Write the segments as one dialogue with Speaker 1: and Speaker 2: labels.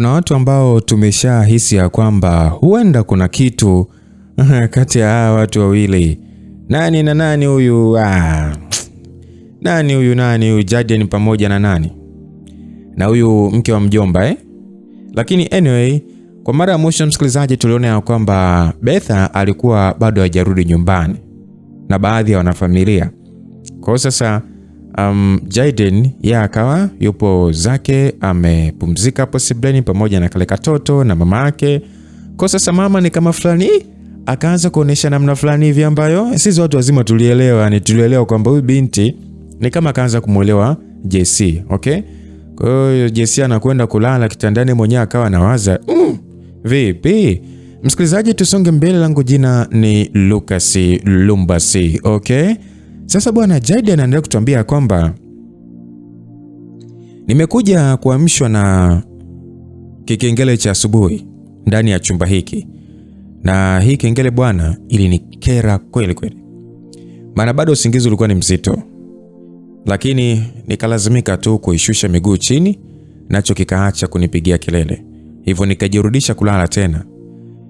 Speaker 1: Kuna watu ambao tumeshahisi ya kwamba huenda kuna kitu kati ya hawa watu wawili. Nani na nani huyu? Nani huyu Jaden pamoja na nani? Na huyu mke wa mjomba Lakini anyway, kwa mara ya mwisho msikilizaji, tuliona ya kwamba Betha alikuwa bado hajarudi nyumbani na baadhi ya wanafamilia. Kwa sasa Jaden akawa yupo zake amepumzika hapo sebleni pamoja na kale katoto na mama yake. Kwa sasa mama ni kama fulani akaanza kuonesha namna fulani hivi ambayo sisi watu wazima tulielewa kwamba huyu binti ni kama akaanza kumuelewa JC, okay? Kwa hiyo JC anakwenda kulala kitandani, mwenyewe akawa anawaza vipi? Msikilizaji, tusonge mbele, langu jina ni Lucas Lumbasi, okay? Sasa bwana Jaden anaendelea kutuambia kwamba nimekuja kuamshwa na kikengele cha asubuhi ndani ya chumba hiki. Na hii kengele bwana ilinikera kweli kweli. Maana bado usingizi ulikuwa ni mzito. Lakini nikalazimika tu kuishusha miguu chini, nacho kikaacha kunipigia kelele. Hivyo nikajirudisha kulala tena.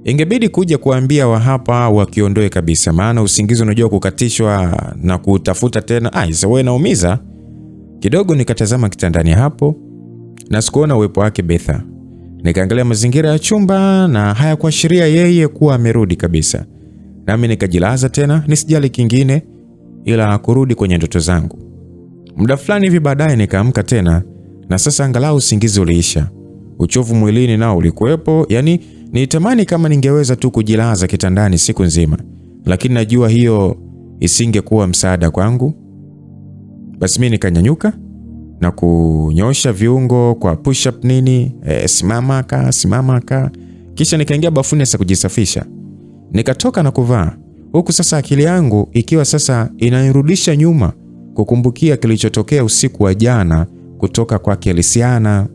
Speaker 1: Ingebidi kuja kuambia wa hapa wakiondoe kabisa, maana usingizi unajua kukatishwa na kutafuta tena. Wewe naumiza. Kidogo nikatazama kitandani hapo na sikuona uwepo wake Betha. Nikaangalia mazingira ya chumba na hayakuashiria yeye kuwa amerudi kabisa. Nami nikajilaza tena nisijali kingine ila kurudi kwenye ndoto zangu. Muda fulani hivi baadaye nikaamka tena na sasa angalau usingizi uliisha. Uchovu mwilini nao ulikuwepo, yani nitamani kama ningeweza tu kujilaza kitandani siku nzima. Lakini najua hiyo isingekuwa msaada kwangu. Basi mimi nikanyanyuka na kunyosha viungo kwa push up nini, simama ka. Kisha nikaingia bafuni sasa kujisafisha. Nikatoka na kuvaa. Huku sasa akili yangu ikiwa sasa inanirudisha nyuma kukumbukia kilichotokea usiku wa jana kutoka kwa Kelisiana.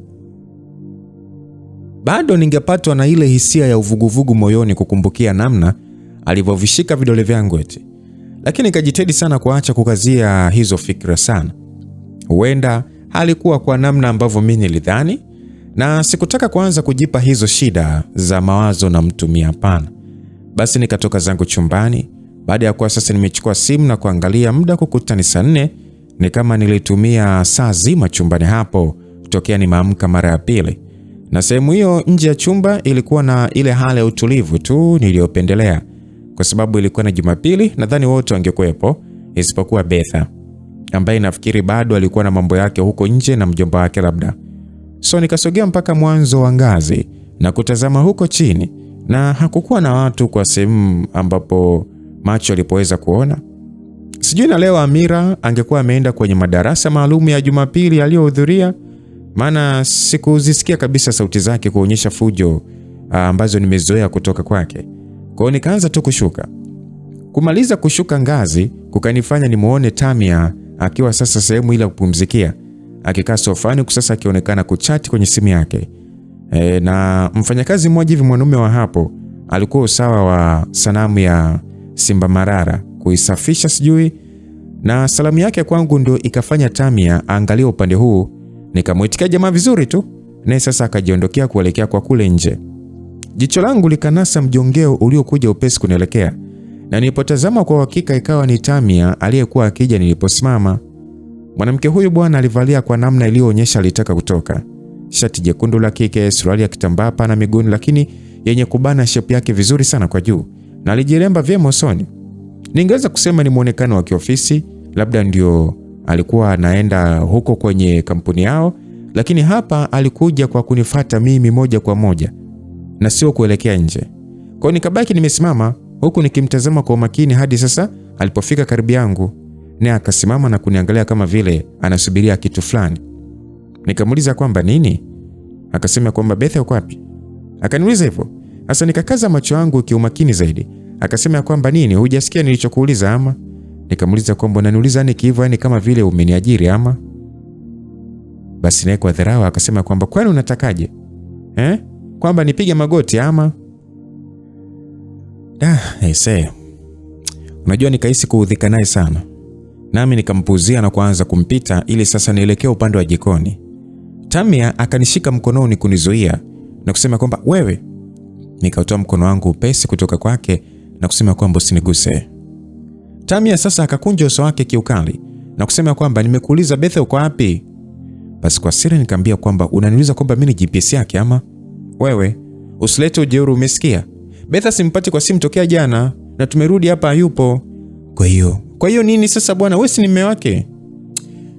Speaker 1: Bado ningepatwa na ile hisia ya uvuguvugu moyoni kukumbukia namna alivyovishika vidole vyangu eti. Lakini nikajitahidi sana kuacha kukazia hizo fikra sana. Huenda halikuwa kwa namna ambavyo mimi nilidhani, na sikutaka kuanza kujipa hizo shida za mawazo na mtumia hapana. Basi nikatoka zangu chumbani. Baada ya kuwa sasa nimechukua simu na kuangalia muda kukuta ni saa 4, ni kama nilitumia saa zima chumbani hapo kutokea nimeamka mara ya pili. Na sehemu hiyo nje ya chumba ilikuwa na ile hali ya utulivu tu niliyopendelea, kwa sababu ilikuwa na Jumapili, nadhani wote wangekuepo isipokuwa Betha ambaye nafikiri bado alikuwa na mambo yake huko nje na mjomba wake labda. So nikasogea mpaka mwanzo wa ngazi na kutazama huko chini, na hakukuwa na watu kwa sehemu ambapo macho alipoweza kuona. Sijui na leo Amira angekuwa ameenda kwenye madarasa maalum ya Jumapili aliyohudhuria, maana sikuzisikia kabisa sauti zake kuonyesha fujo ambazo nimezoea kutoka kwake. Kwa hiyo nikaanza tu kushuka. Kumaliza kushuka ngazi kukanifanya nimuone Tamia akiwa sasa sehemu ile kupumzikia, akikaa sofani sasa akionekana kuchati kwenye simu yake. Na mfanyakazi mmoja hivi mwanaume wa hapo alikuwa usawa wa sanamu ya Simba Marara kuisafisha sijui, na salamu yake kwangu ndio ikafanya Tamia angalia upande huu. Nikamuitikia jamaa vizuri tu, naye sasa akajiondokea kuelekea kwa kule nje. Jicho langu likanasa mjongeo uliokuja upesi kunielekea, na nilipotazama kwa hakika ikawa ni Tamia aliyekuwa akija niliposimama. Mwanamke huyu bwana alivalia kwa namna iliyoonyesha alitaka kutoka. Shati jekundu la kike, suruali ya kitambaa pana miguuni lakini yenye kubana shape yake vizuri sana kwa juu, na alijilemba vyema usoni. Ningeweza kusema ni muonekano wa kiofisi, labda ndio alikuwa anaenda huko kwenye kampuni yao, lakini hapa alikuja kwa kunifuata mimi moja kwa moja na sio kuelekea nje. Kwa hiyo nikabaki nimesimama huku nikimtazama kwa makini hadi sasa alipofika karibu yangu, naye akasimama na kuniangalia kama vile anasubiria kitu fulani. Nikamuuliza kwamba nini? Akasema kwamba Betha yuko wapi? Akaniuliza hivyo. Sasa nikakaza macho yangu kiumakini zaidi. Akasema kwamba nini, hujasikia nilichokuuliza ama? Nikamuuliza kwamba unaniuliza nini hivyo, yani kama vile umeniajiri ama? Basi naye kwa dharau akasema kwamba kwani unatakaje? Kwamba nipige magoti ama? Unajua nikahisi kuudhika naye sana. Nami nikampuzia na kuanza kumpita ili sasa nielekea upande wa jikoni. Tamia akanishika mkononi kunizuia, na kusema kwamba wewe. Nikautoa mkono wangu upesi kutoka kwake na kusema kwamba usiniguse. Tamia sasa akakunja uso wake kiukali na kusema kwamba nimekuuliza Betha uko wapi? Basi kwa siri nikamwambia kwamba unaniuliza kwamba mimi ni GPS yake ama? Wewe usilete ujeuri, umesikia? Betha simpati kwa simu tokea jana na tumerudi hapa hayupo. Kwa hiyo nini sasa bwana, wewe si ni mume wake?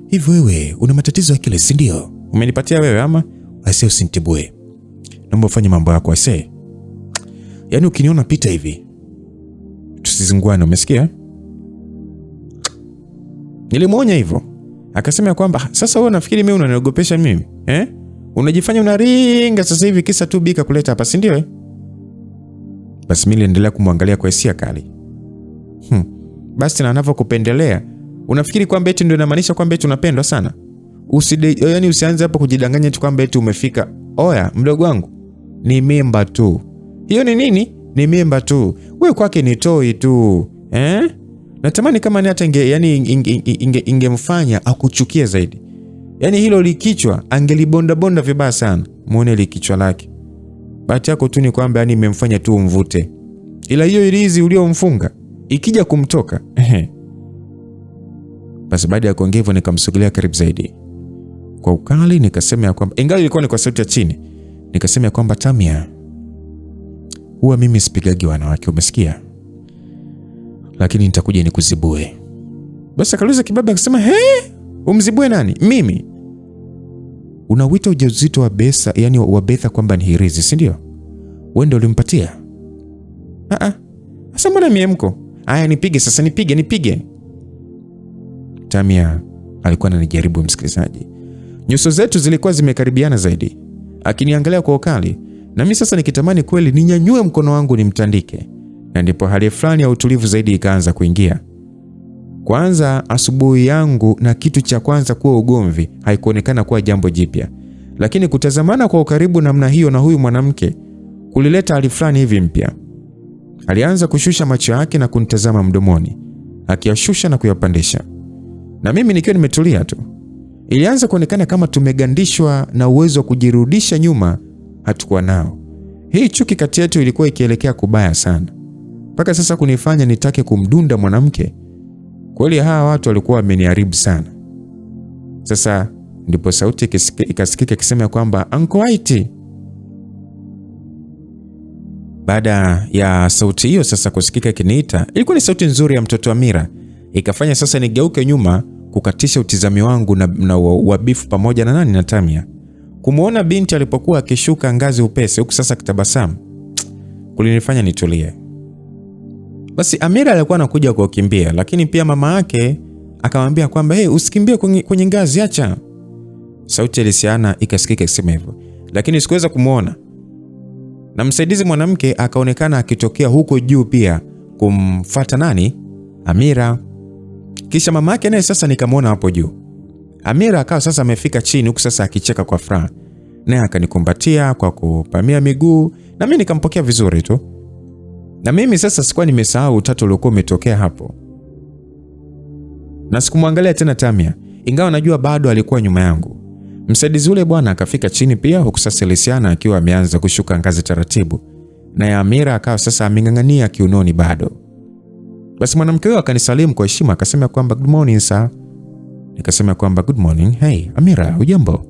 Speaker 1: Hivi wewe una matatizo ya akili si ndio? Umenipatia wewe ama? Ase usinitibue. Naomba ufanye mambo yako ase. Yaani ukiniona pita hivi tusizunguane, umesikia? Nilimwonya hivyo. Akasema kwamba sasa wewe unafikiri mimi unaniogopesha mimi? Unajifanya unaringa sasa hivi kisa tu Bika kuleta hapa, si ndio? Basi mimi niliendelea kumwangalia kwa hisia kali. Basi na anavyokupendelea, unafikiri kwamba eti ndio inamaanisha kwamba eti unapendwa sana? Yaani usianze hapo kujidanganya tu kwamba eti umefika. Oya, mdogo wangu, ni mimba tu. Hiyo ni nini? Ni mimba tu. Wewe kwake ni toi tu. Natamani kama ni hata ingemfanya akuchukie zaidi. Yaani hilo likichwa angelibonda bonda vibaya sana. Muone likichwa lake. Bahati yako tu ni kwamba yani imemfanya tu umvute. Ila hiyo ilizi uliomfunga ikija kumtoka. Basi baada ya kuongea hivyo nikamsogelea karibu zaidi. Kwa ukali nikasema kwamba ingawa ilikuwa ni kwa sauti ya chini, nikasema kwamba Tamia, huwa mimi sipigagi wanawake, umesikia? Lakini nitakuja nikuzibue. Basi akauliza kibaba akasema, umzibue nani? Mimi? Unawita ujauzito wa Betha, yani wa Betha kwamba ni hirizi, si ndio? Wewe ndio ulimpatia? Sasa mbona miemko? Aya, nipige sasa, nipige. Tamia alikuwa ananijaribu, msikilizaji. Nyuso zetu zilikuwa zimekaribiana zaidi. Akiniangalia kwa ukali, na mimi sasa nikitamani kweli ninyanyue mkono wangu nimtandike. Na ndipo hali fulani ya utulivu zaidi ikaanza kuingia. Kwanza asubuhi yangu na kitu cha kwanza kuwa ugomvi haikuonekana kuwa jambo jipya. Lakini kutazamana kwa ukaribu namna hiyo na huyu mwanamke kulileta hali fulani hivi mpya. Alianza kushusha macho yake na kunitazama mdomoni, akiyashusha na kuyapandisha. Na mimi nikiwa nimetulia tu. Ilianza kuonekana kama tumegandishwa na uwezo wa kujirudisha nyuma hatukuwa nao. Hii chuki kati yetu ilikuwa ikielekea kubaya sana. Mpaka sasa kunifanya nitake kumdunda mwanamke. Kweli hawa watu walikuwa wameniharibu sana. Sasa ndipo sauti ikasikika ikisema kwamba Uncle White. Baada ya sauti hiyo sasa kusikika ikiniita, ilikuwa ni sauti nzuri ya mtoto Amira. Ikafanya sasa nigeuke nyuma kukatisha utizami wangu na wabifu pamoja na Tamia. Kumuona binti alipokuwa akishuka ngazi upesi huku sasa kitabasamu kulinifanya nitulie. Basi Amira alikuwa anakuja kwa kukimbia, lakini pia mama yake akamwambia kwamba usikimbie kwenye ngazi, acha. Sauti ilisiana ikasikika ikisema hivyo, lakini sikuweza kumuona. Na msaidizi mwanamke akaonekana akitokea huko juu pia kumfuata Amira. Kisha mama yake naye sasa nikamwona hapo juu. Amira akawa sasa amefika chini huku sasa akicheka kwa furaha. Naye akanikumbatia kwa kupamia miguu na mimi nikampokea vizuri tu. Na mimi sasa sikuwa nimesahau utatu uliokuwa umetokea hapo. Na sikumwangalia tena Tamia, ingawa najua bado alikuwa nyuma yangu. Msaidizi ule bwana akafika chini pia huku sasa Lisiana akiwa ameanza kushuka ngazi taratibu. Na Amira akawa sasa ameng'ang'ania kiunoni bado. Basi mwanamke huyo akanisalimu kwa heshima akasema kwamba good morning sir. Nikasema kwamba good morning. Hey Amira, hujambo?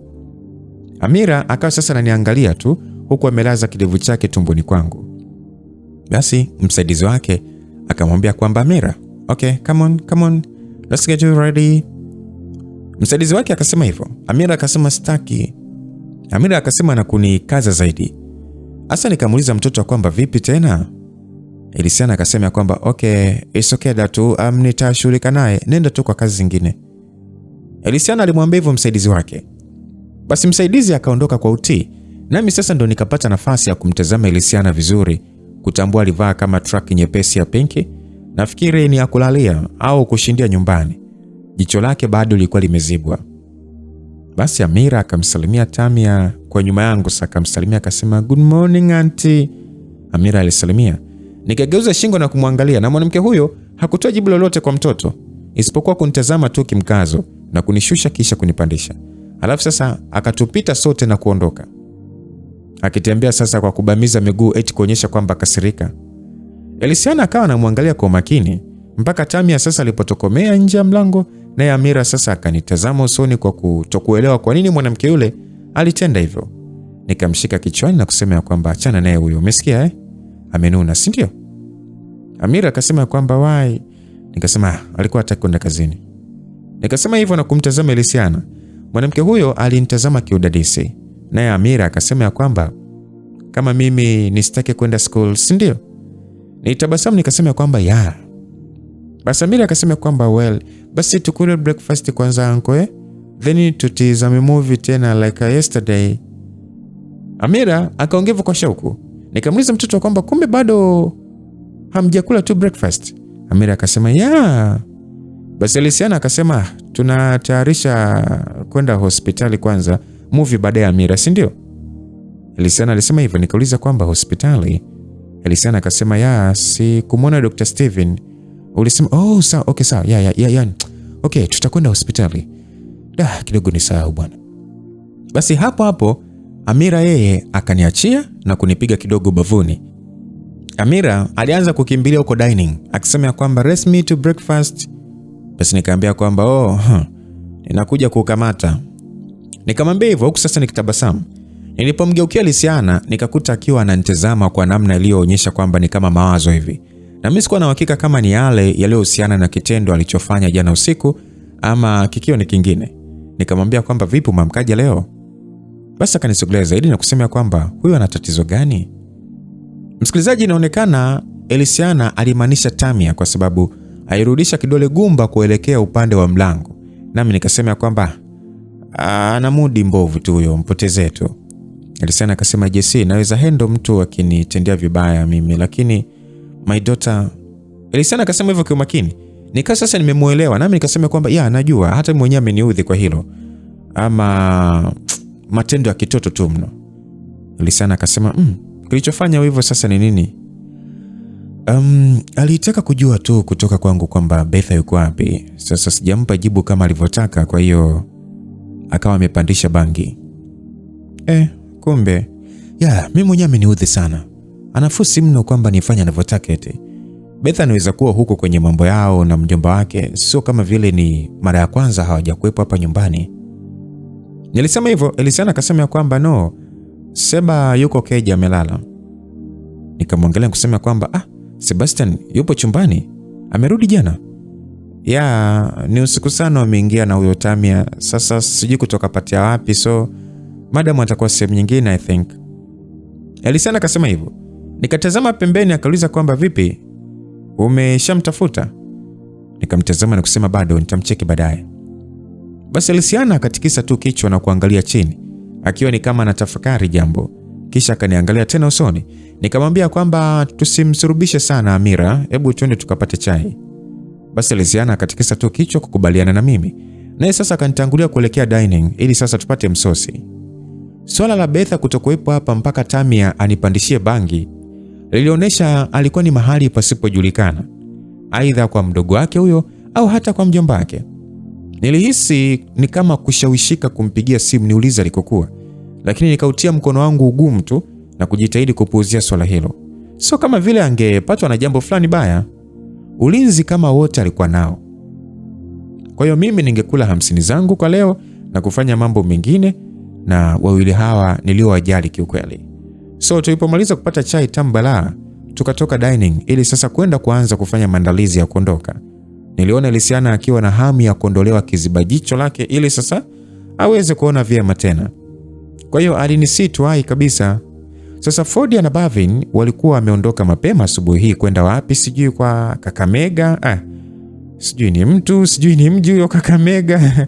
Speaker 1: Amira akawa sasa ananiangalia tu huku amelaza kidevu chake tumboni kwangu. Basi msaidizi wake akamwambia kwamba Amira, okay, come on. Let's get you ready. Msaidizi wake akasema hivyo. Amira akasema staki. Amira akasema na kunikaza zaidi. Asa nikamuuliza mtoto kwamba vipi tena? Elisiana akasema kwamba okay, it's okay datu, nitashughulika naye, nenda tu kwa kazi zingine. Elisiana alimwambia hivyo msaidizi wake. Basi msaidizi akaondoka kwa utii. Nami sasa ndo nikapata nafasi ya kumtazama Elisiana vizuri, kutambua alivaa kama truck nyepesi ya pinki. Nafikiri ni ya kulalia au kushindia nyumbani. Jicho lake bado lilikuwa limezibwa. Basi Amira akamsalimia Tamia kwa nyuma yangu, sasa akamsalimia akasema good morning auntie. Amira alisalimia. Nikageuza shingo na kumwangalia, na mwanamke huyo hakutoa jibu lolote kwa mtoto isipokuwa kunitazama tu kimkazo na kunishusha kisha kunipandisha. Alafu sasa akatupita sote na kuondoka. akitembea sasa kwa kubamiza miguu eti kuonyesha kwamba kasirika. Elisiana akawa anamwangalia kwa makini mpaka Tamia sasa alipotokomea nje ya mlango, naye Amira sasa akanitazama usoni kwa kutokuelewa kwa nini mwanamke yule alitenda hivyo. Nikamshika kichwani na kusema kwamba achana naye huyo, umesikia amenuna, si ndio? Amira akasema kwamba why? Nikasema alikuwa hataki kwenda kazini. Nikasema hivyo na kumtazama Elisiana. Mwanamke huyo alinitazama kiudadisi. Naye Amira akasema kwamba kama mimi nisitake kwenda school, si ndio? Nitabasamu nikasema kwamba ya. Basi Amira akasema kwamba well, basi tukule breakfast kwanza anko then tutizame movie tena like yesterday. Amira akaongeza kwa shauku. Nikamuuliza mtoto kwamba kumbe bado hamjakula tu breakfast. Amira akasema ya. Basi Elisiana akasema tunatayarisha kwenda hospitali kwanza, movie baadaye Amira, si ndio? Elisiana alisema hivyo. Nikauliza kwamba hospitali? Elisiana akasema ya, si kumwona Dr. Steven. Ulisema oh sawa, okay sawa. Ya. Okay, tutakwenda hospitali. Kidogo ni sawa bwana. Basi hapo Amira yeye akaniachia na kunipiga kidogo bavuni. Amira alianza kukimbilia huko dining akisema kwamba race me to breakfast. Basi nikaambia kwamba ninakuja kukamata. Nikamwambia hivyo huku sasa nikitabasamu. Nilipomgeukia Elisiana nikakuta akiwa ananitazama kwa namna iliyoonyesha kwamba ni kama mawazo hivi. Na mimi sikuwa na uhakika kama ni yale yaliyohusiana na kitendo alichofanya jana usiku ama kikio ni kingine. Nikamwambia kwamba vipi mamkaja leo? Basi akanisogelea zaidi na kusema kwamba huyu ana tatizo gani? Msikilizaji, inaonekana Elisiana alimaanisha Tamia kwa sababu airudisha kidole gumba kuelekea upande wa mlango. Nami nikasema kwamba ana mudi mbovu tu huyo, mpotezee tu. Elisiana akasema Jesse, naweza handle mtu akinitendea vibaya mimi, lakini my daughter. Elisiana akasema hivyo kwa makini. Nika sasa nimemuelewa, nami nikasema kwamba ya najua hata mwenyewe ameniudhi kwa hilo. Ama matendo ya kitoto tu mno. Elisiana akasema kilichofanya hivyo sasa ni nini? Alitaka kujua tu kutoka kwangu kwamba Betha yuko wapi. Sasa sijampa jibu kama alivyotaka, kwa hiyo akawa amepandisha bangi. Kumbe mimi mwenyewe ameniudhi sana. Anafusi mno kwamba nifanye anavyotaka eti. Betha anaweza kuwa huko kwenye mambo yao na mjomba wake, sio kama vile ni mara ya kwanza hawajakuepo hapa nyumbani. Nilisema hivyo. Elisiana akasema kwamba no, Seba yuko keja amelala. Nikamwangalia kusema kwamba Sebastian yupo chumbani, amerudi jana. Ni usiku sana ameingia na huyo Tamia. Sasa sijui kutoka patia wapi, so madam atakuwa sehemu nyingine I think. Elisiana akasema hivyo. Nikatazama pembeni akauliza kwamba vipi? Umeshamtafuta? Nikamtazama na kusema bado, nitamcheki baadaye. Basi Elisiana akatikisa tu kichwa na kuangalia chini, akiwa ni kama anatafakari jambo. Kisha akaniangalia tena usoni. Nikamwambia kwamba tusimsurubishe sana Amira, hebu twende tukapate chai. Basi Elisiana akatikisa tu kichwa kukubaliana na mimi. Naye sasa akanitangulia kuelekea dining ili sasa tupate msosi. Swala la Betha kutokuwepo hapa mpaka Tamia anipandishie bangi lilionyesha alikuwa ni mahali pasipojulikana, aidha kwa mdogo wake huyo au hata kwa mjomba wake. Nilihisi ni kama kushawishika kumpigia simu niulize alikokuwa, lakini nikautia mkono wangu ugumu tu na kujitahidi kupuuzia swala hilo. Sio kama vile angepatwa na jambo fulani baya. Ulinzi kama wote alikuwa nao. Kwa hiyo mimi ningekula 50 zangu kwa leo na kufanya mambo mengine na wawili hawa niliowajali kiukweli. So tulipomaliza kupata chai tambala, tukatoka dining ili sasa kwenda kuanza kufanya maandalizi ya kuondoka. Niliona Elisiana akiwa na hamu ya kuondolewa kiziba jicho lake ili sasa aweze kuona vyema tena. Kwa hiyo alinisitwai kabisa. Sasa Ford na Bavin walikuwa wameondoka mapema asubuhi hii kwenda wapi sijui, kwa Kakamega. Sijui ni mtu, sijui ni mji huyo Kakamega.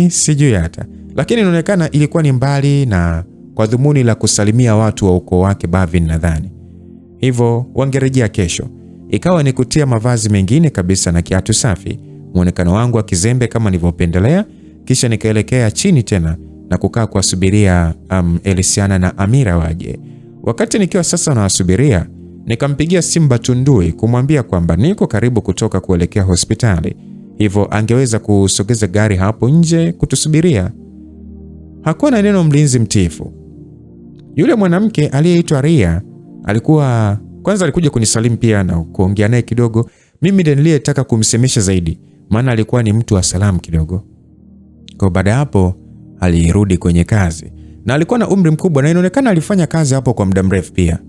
Speaker 1: Sijui hata. Lakini inaonekana ilikuwa ni mbali na kwa dhumuni la kusalimia watu wa ukoo wake Bavin nadhani. Hivyo wangerejea kesho. Ikawa ni kutia mavazi mengine kabisa na kiatu safi, muonekano wangu wa kizembe kama nilivyopendelea, kisha nikaelekea chini tena na kukaa kuwasubiria Elisiana na Amira waje. Wakati nikiwa sasa nawasubiria, nikampigia simu Batundui kumwambia kwamba niko karibu kutoka kuelekea hospitali, hivyo angeweza kusogeza gari hapo nje kutusubiria. Hakuwa na neno mlinzi mtiifu. Yule mwanamke aliyeitwa Ria alikuja kunisalimu pia na kuongea naye kidogo. Mimi ndiye niliyetaka kumsemesha zaidi, maana alikuwa ni mtu wa salamu kidogo. Kwa baada hapo alirudi kwenye kazi, na alikuwa na umri mkubwa na inaonekana alifanya kazi hapo kwa muda mrefu pia.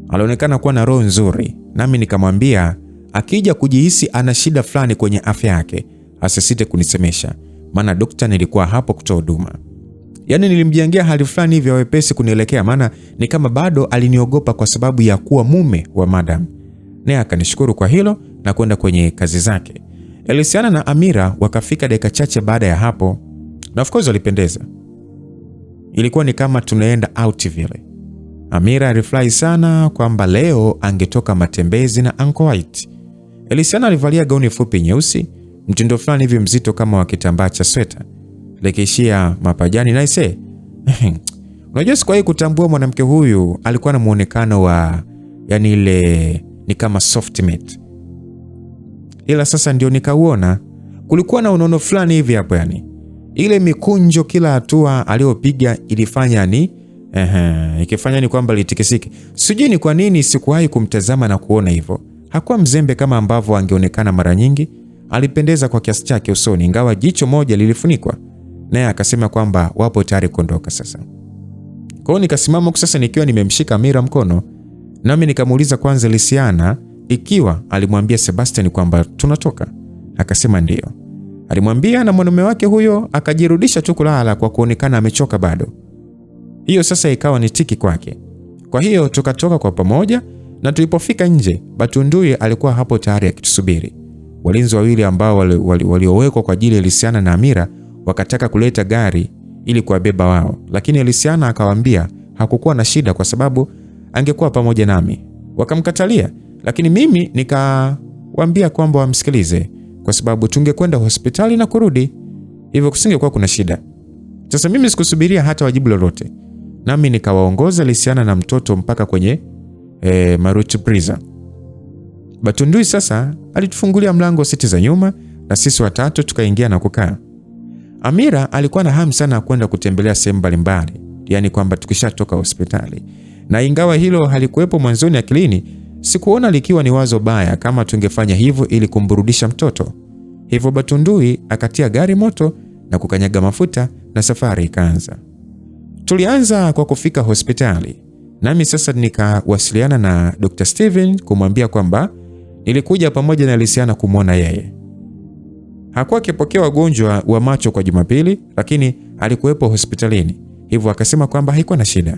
Speaker 1: Alionekana kuwa na roho nzuri, nami nikamwambia akija kujihisi ana shida fulani kwenye afya yake asisite kunisemesha, maana daktari nilikuwa hapo kutoa huduma. Yaani nilimjengea hali fulani hivi ya wepesi kunielekea, maana ni kama bado aliniogopa kwa sababu ya kuwa mume wa madam. Naye akanishukuru kwa hilo na kwenda kwenye kazi zake. Elisiana na Amira wakafika dakika chache baada ya hapo, na of course walipendeza. Ilikuwa ni kama tunaenda out vile. Amira alifurahi sana kwamba leo angetoka matembezi na Uncle White. Elisiana alivalia gauni fupi nyeusi, mtindo fulani hivi mzito kama wa kitambaa cha sweta, likiishia mapajani na ise. Unajua sikuwahi kutambua mwanamke huyu alikuwa na muonekano wa yani ile ni kama soft mate. Ila sasa ndio nikauona. Kulikuwa na unono fulani hivi hapo yani. Ile mikunjo kila hatua aliyopiga ilifanya ikifanya ni kwamba litikisiki. Sijui ni kwa nini sikuwahi kumtazama na kuona hivyo. Hakuwa mzembe kama ambavyo angeonekana mara nyingi. Alipendeza kwa kiasi chake usoni, ingawa jicho moja lilifunikwa. Naye akasema kwamba wapo tayari kuondoka sasa. Kwa hiyo nikasimama sasa nikiwa nimemshika Amira mkono, nami nikamuuliza kwanza Elisiana ikiwa alimwambia Sebastian kwamba tunatoka. Akasema ndio. Alimwambia na mwanaume wake huyo akajirudisha tu kulala kwa kuonekana amechoka bado. Hiyo sasa ikawa ni tiki kwake. Kwa hiyo tukatoka kwa pamoja, na tulipofika nje Batundui alikuwa hapo tayari akitusubiri. Walinzi wawili ambao waliowekwa kwa ajili ya Elisiana na Amira wakataka kuleta gari ili kuwabeba wao, lakini Elisiana akawaambia hakukuwa na shida kwa sababu angekuwa pamoja nami. Wakamkatalia, lakini mimi nikawaambia kwamba wamsikilize kwa sababu tungekwenda hospitali na kurudi, hivyo kusingekuwa kuna shida. Sasa mimi sikusubiria hata wajibu lolote, nami nikawaongoza Elisiana na mtoto mpaka kwenye Maruti Prison. Batundui sasa alitufungulia mlango siti za nyuma na sisi watatu tukaingia na kukaa. Amira alikuwa na hamu sana kwenda kutembelea sehemu mbalimbali, yani kwamba tukishatoka hospitali. Na ingawa hilo halikuwepo mwanzoni akilini, sikuona likiwa ni wazo baya kama tungefanya hivyo ili kumburudisha mtoto. Hivyo Batundui akatia gari moto na kukanyaga mafuta na safari ikaanza. Tulianza kwa kufika hospitali. Nami sasa nikawasiliana na Dr. Steven kumwambia kwamba nilikuja pamoja na Elisiana kumwona yeye. Hakuwa akipokea wagonjwa wa macho kwa Jumapili, lakini alikuwepo hospitalini. Hivyo akasema kwamba haikuwa na shida.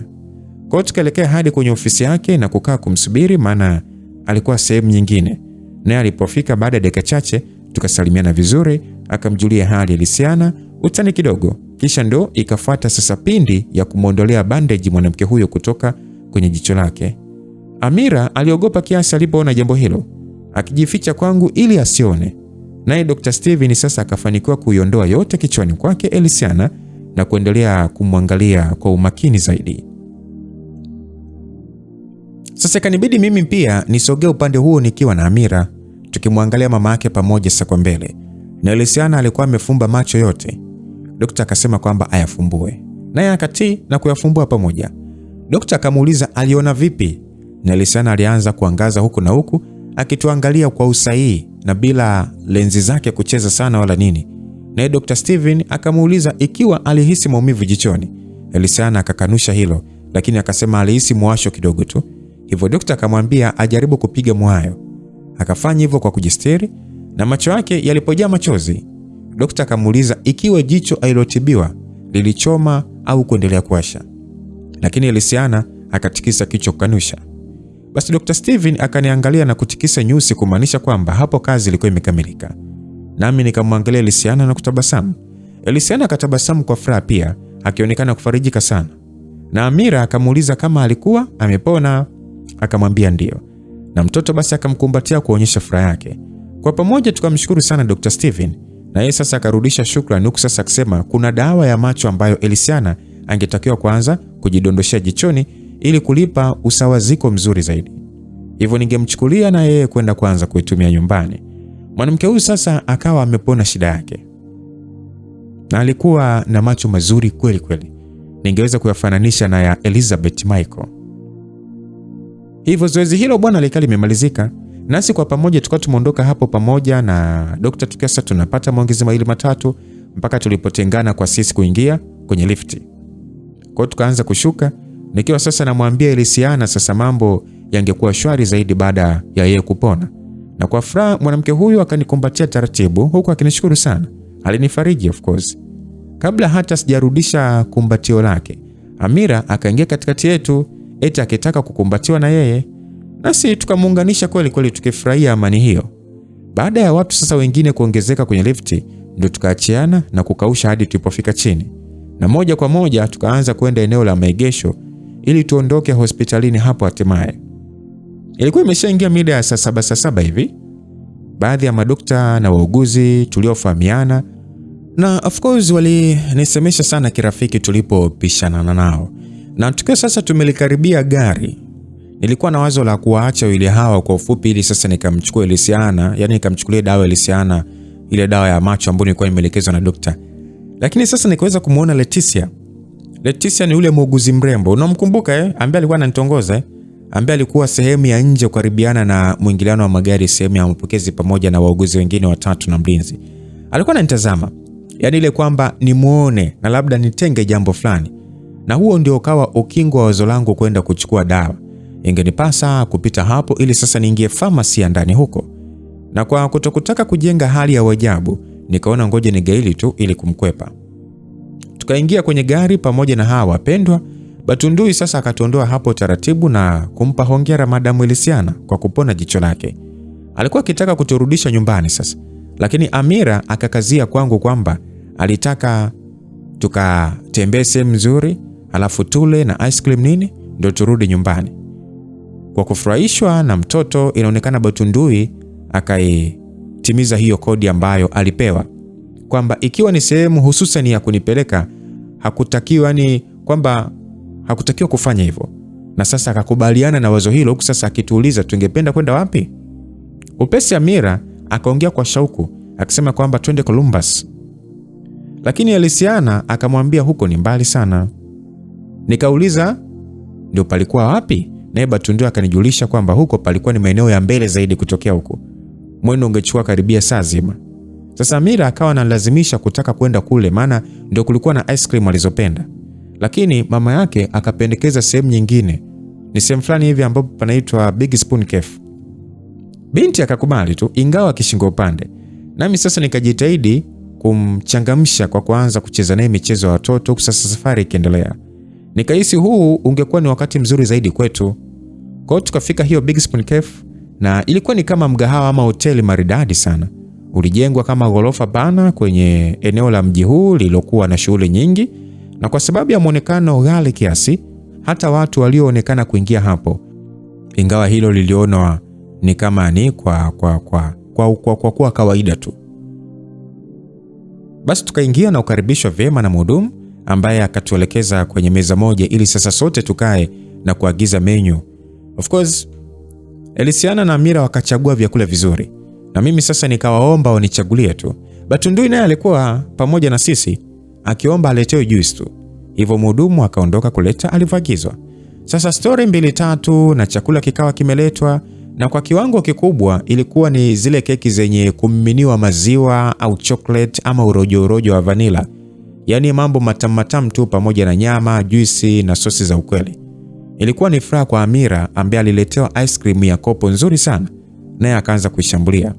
Speaker 1: Kwa hiyo tukaelekea hadi kwenye ofisi yake na kukaa kumsubiri, maana alikuwa sehemu nyingine. Naye alipofika baada ya dakika chache tukasalimiana vizuri, akamjulia hali Elisiana, utani kidogo. Kisha ndo ikafuata sasa pindi ya kumwondolea bandage mwanamke huyo kutoka kwenye jicho lake. Amira aliogopa kiasi alipoona jambo hilo, akijificha kwangu ili asione. Naye Dr. Steven sasa akafanikiwa kuiondoa yote kichwani kwake Elisiana na kuendelea kumwangalia kwa umakini zaidi. Sasa kanibidi mimi pia nisogee upande huo nikiwa na Amira, tukimwangalia mama yake pamoja sasa kwa mbele. Na Elisiana alikuwa amefumba macho yote. Daktari akasema kwamba ayafumbue. Naye akatii na kuyafumbua pamoja. Daktari akamuuliza aliona vipi? Na Elisiana alianza kuangaza huku na huku akituangalia kwa usahihi na bila lenzi zake kucheza sana wala nini. Naye Dr. Steven akamuuliza ikiwa alihisi maumivu jichoni. Elisiana akakanusha hilo, lakini akasema alihisi mwasho kidogo tu. Hivyo daktari akamwambia ajaribu kupiga mwayo. Akafanya hivyo kwa kujistiri na macho yake yalipojaa machozi. Daktari akamuuliza ikiwa jicho alilotibiwa lilichoma au kuendelea kuwasha. Lakini Elisiana akatikisa kichwa kukanusha. Basi Dr. Steven akaniangalia na kutikisa nyusi kumaanisha kwamba hapo kazi ilikuwa imekamilika. Nami nikamwangalia Elisiana na kutabasamu. Elisiana akatabasamu kwa furaha pia, akionekana kufarijika sana. Na Amira akamuuliza kama alikuwa amepona, akamwambia ndio. Na mtoto basi akamkumbatia kuonyesha furaha yake. Kwa pamoja tukamshukuru sana Dr. Steven, na yeye sasa akarudisha shukrani huku sasa akisema kuna dawa ya macho ambayo Elisiana angetakiwa kwanza kujidondoshia jichoni ili kulipa usawaziko mzuri zaidi. Hivyo ningemchukulia na yeye kwenda kwanza kuitumia nyumbani. Mwanamke huyu sasa akawa amepona shida yake. Na alikuwa na macho mazuri kweli kweli. ningeweza kuyafananisha na ya Elizabeth Michael. Hivyo zoezi hilo bwana likawa limemalizika, nasi kwa pamoja tukawa tumeondoka hapo pamoja na Dr. Tukesa, tunapata maongezi mawili matatu mpaka tulipotengana kwa sisi kuingia kwenye lifti. Kwa hiyo tukaanza kushuka, nikiwa sasa namwambia Elisiana sasa mambo yangekuwa shwari zaidi baada ya yeye kupona. Na kwa furaha mwanamke huyu akanikumbatia taratibu huku akinishukuru sana. Alinifariji of course. Kabla hata sijarudisha kumbatio lake, Amira akaingia katikati yetu eti akitaka kukumbatiwa na yeye. Nasi tukamuunganisha kweli kweli tukifurahia amani hiyo. Baada ya watu sasa wengine kuongezeka kwenye lifti, ndio tukaachiana na kukausha hadi tulipofika chini. Na moja kwa moja tukaanza kwenda eneo la maegesho ili tuondoke hospitalini hapo hatimaye. Ilikuwa imeshaingia mida ya saa saba hivi. Baadhi ya madokta na wauguzi tuliofahamiana na of course walinisemesha sana kirafiki tulipopishana nao. Na tukiwa sasa tumelikaribia gari, nilikuwa na wazo la kuwaacha wili hawa kwa ufupi ili sasa nikamchukua Elisiana, yani nikamchukulia dawa Elisiana, ile dawa ya macho ambayo nilikuwa nimeelekezwa na dokta. Lakini sasa nikaweza kumuona Leticia. Leticia ni yule muuguzi mrembo, unamkumbuka ambaye alikuwa ananitongoza ambaye alikuwa sehemu ya nje kukaribiana na mwingiliano wa magari, sehemu ya mapokezi pamoja na wauguzi wengine watatu na mlinzi. Alikuwa ananitazama, yani ile kwamba nimuone na labda nitenge jambo fulani. Na huo ndio ukawa ukingo wa wazo langu kwenda kuchukua dawa. Ingenipasa kupita hapo ili sasa niingie pharmacy ya ndani huko. Na kwa kutokutaka kujenga hali ya wajabu, nikaona ngoje nigaili tu ili kumkwepa. Tukaingia kwenye gari pamoja na hawa wapendwa. Batundui sasa akatuondoa hapo taratibu na kumpa hongera Madam Elisiana kwa kupona jicho lake. Alikuwa akitaka kuturudisha nyumbani sasa, lakini Amira akakazia kwangu kwamba alitaka tukatembee sehemu nzuri, alafu tule na ice cream nini ndio turudi nyumbani. Kwa kufurahishwa na mtoto, inaonekana Batundui akaitimiza hiyo kodi ambayo alipewa, kwamba ikiwa ni sehemu hususan ya kunipeleka hakutakiwa, yani kwamba hakutakiwa kufanya hivyo. Na sasa akakubaliana na wazo hilo, huku sasa akituuliza tungependa kwenda wapi. Upesi Amira akaongea kwa shauku akisema kwamba twende Columbus. Lakini Elisiana akamwambia huko ni mbali sana. Nikauliza ndio palikuwa wapi? Naye Batundui akanijulisha kwamba huko palikuwa ni maeneo ya mbele zaidi kutokea huko. Mwendo ungechukua karibia saa zima. Sasa Amira akawa analazimisha kutaka kwenda kule maana ndio kulikuwa na ice cream alizopenda. Lakini mama yake akapendekeza sehemu nyingine. Ni sehemu fulani hivi ambapo panaitwa Big Spoon Cafe. Binti akakubali tu ingawa kishingo upande. Nami sasa nikajitahidi kumchangamsha kwa kuanza kucheza naye michezo ya watoto huku sasa safari ikiendelea. Nikahisi huu ungekuwa ni wakati mzuri zaidi kwetu. Kwa hiyo tukafika hiyo Big Spoon Cafe na ilikuwa ni kama mgahawa ama hoteli maridadi sana. Ulijengwa kama ghorofa bana kwenye eneo la mji huu lilokuwa na shughuli nyingi, na kwa sababu ya muonekano ghali kiasi hata watu walioonekana kuingia hapo, ingawa hilo lilionwa ni kama ni kwa kawaida tu. Basi tukaingia na ukaribishwa vyema na mhudumu ambaye akatuelekeza kwenye meza moja ili sasa sote tukae na kuagiza menu. Of course Elisiana na Amira wakachagua vyakula vizuri, na mimi sasa nikawaomba wanichagulie tu. Batundui naye alikuwa pamoja na sisi akiomba aletewe juice tu. Hivyo mhudumu akaondoka kuleta alivyoagizwa. Sasa story 2-3 na chakula kikawa kimeletwa, na kwa kiwango kikubwa ilikuwa ni zile keki zenye kumiminiwa maziwa au chocolate ama urojo wa vanilla. Yaani mambo matamu tu pamoja na nyama, juisi na sosi za ukweli. Ilikuwa ni furaha kwa Amira ambaye aliletewa ice cream ya kopo nzuri sana, naye akaanza kuishambulia.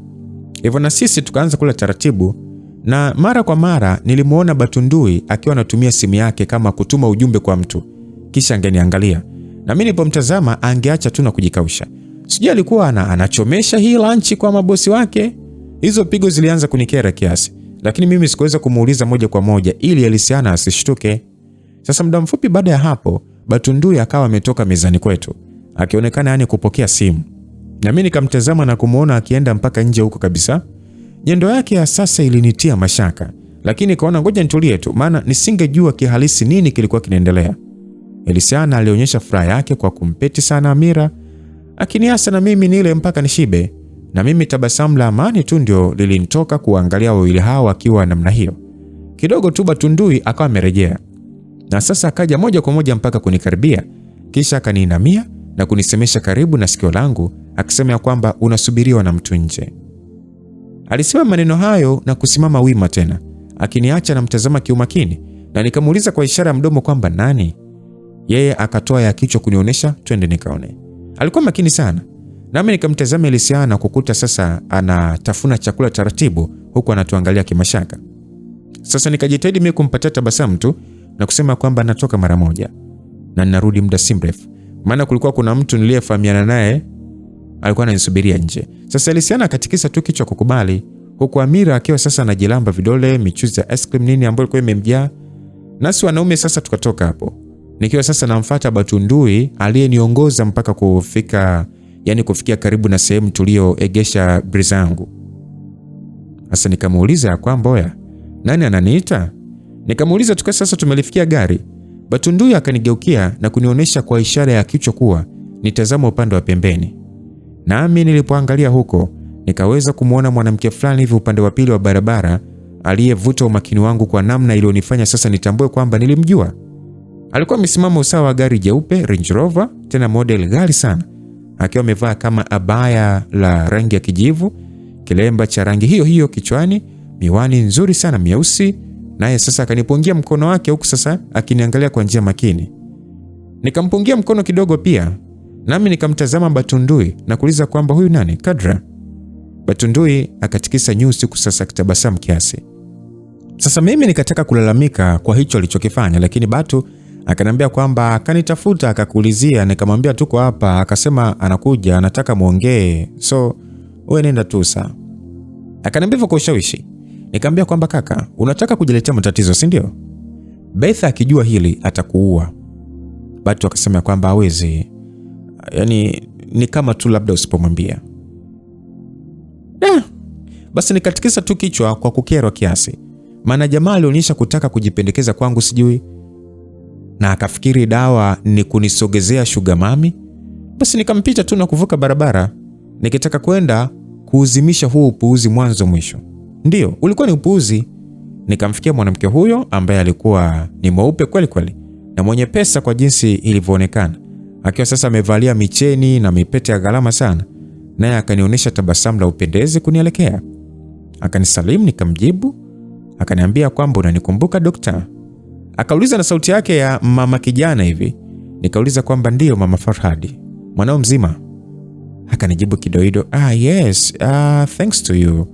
Speaker 1: Hivyo na sisi tukaanza kula taratibu, na mara kwa mara nilimuona Batundui akiwa anatumia simu yake kama kutuma ujumbe kwa mtu, kisha angeniangalia. Na mimi nilipomtazama angeacha tu na kujikausha. Sijui alikuwa anachomesha hii lunch kwa mabosi wake. Hizo pigo zilianza kunikera kiasi, lakini mimi sikuweza kumuuliza moja kwa moja ili Elisiana asishtuke. Sasa muda mfupi baada ya hapo, Batundui akawa ametoka mezani kwetu, akionekana yani kupokea simu. Na mimi nikamtazama na kumuona akienda mpaka nje huko kabisa. Nyendo yake ya sasa ilinitia mashaka, lakini kaona ngoja nitulie tu maana nisingejua kihalisi nini kilikuwa kinaendelea. Elisiana alionyesha furaha yake kwa kumpeti sana Amira, akiniasa na mimi nile mpaka nishibe, na mimi tabasamu la amani tu ndio lilinitoka kuangalia wawili hao wakiwa namna hiyo. Kidogo tu Batundui akawa amerejea. Na sasa akaja moja kwa moja mpaka kunikaribia, kisha akaniinamia na kunisemesha karibu na sikio langu, akisema ya kwamba unasubiriwa na mtu nje. Alisema maneno hayo na kusimama wima tena, akiniacha na mtazama kiumakini, na nikamuuliza kwa ishara ya mdomo kwamba nani. Yeye akatoa ya kichwa kunionyesha twende nikaone. Alikuwa makini sana, nami nikamtazama Elisia na kukuta sasa anatafuna chakula taratibu huku anatuangalia kimashaka. Sasa nikajitahidi mimi kumpatia tabasamu tu na kusema kwamba natoka mara moja na ninarudi muda si mrefu, maana kulikuwa kuna mtu niliyefahamiana naye alikuwa ananisubiria nje. Sasa Elisia akatikisa tu kichwa kukubali, huku Amira akiwa sasa anajilamba vidole michuzi ya ice cream nini ambayo ilikuwa imemjaa. Nasi wanaume sasa tukatoka hapo, nikiwa sasa namfuata Batundui aliyeniongoza mpaka kufikia karibu na sehemu tulioegesha briza yangu. Sasa nikamuuliza kwamba oya, nani ananiita? Nikamuuliza tuka sasa tumelifikia gari. Batundui akanigeukia na kunionyesha kwa ishara ya kichwa kuwa nitazama upande wa pembeni. Nami nilipoangalia huko, nikaweza kumuona mwanamke fulani hivi upande wa pili wa barabara aliyevuta umakini wangu kwa namna iliyonifanya sasa nitambue kwamba nilimjua. Alikuwa amesimama usawa wa gari jeupe Range Rover, tena model ghali sana, akiwa amevaa kama abaya la rangi ya kijivu, kilemba cha rangi hiyo hiyo kichwani, miwani nzuri sana mieusi. Naye sasa akanipungia mkono wake huku sasa akiniangalia kwa njia makini. Nikampungia mkono kidogo pia, nami nikamtazama Batundui na kuuliza kwamba huyu nani, Kadra? Batundui akatikisa nyusi huku sasa akitabasamu kiasi. Sasa mimi nikataka kulalamika kwa hicho alichokifanya, lakini Batu akaniambia kwamba akanitafuta akakuulizia. Nikamwambia tuko hapa, akasema anakuja, anataka muongee, so wewe nenda tu saa. Akaniambia kwa ushawishi. Nikamwambia kwamba kaka, unataka kujiletea matatizo si ndio? Betha akijua hili atakuua. Batu akasema kwamba hawezi, yani ni kama tu labda usipomwambia. Basi nikatikisa tu kichwa kwa kukerwa kiasi, maana jamaa alionyesha kutaka kujipendekeza kwangu sijui, na akafikiri dawa ni kunisogezea sugar mami. Basi nikampita tu na kuvuka barabara nikitaka kwenda kuuzimisha huu upuuzi mwanzo mwisho. Ndio, ulikuwa ni upuuzi. Nikamfikia mwanamke huyo ambaye alikuwa ni mweupe kweli kweli na mwenye pesa kwa jinsi ilivyoonekana, akiwa sasa amevalia micheni na mipete ya gharama sana, naye akanionyesha tabasamu la upendezi kunielekea. Akanisalimu, nikamjibu. Akaniambia kwamba unanikumbuka dokta? Akauliza na sauti yake ya mama kijana hivi. Nikauliza kwamba ndio mama Farhadi, mwanao mzima. Akanijibu kidoido, yes, thanks to you.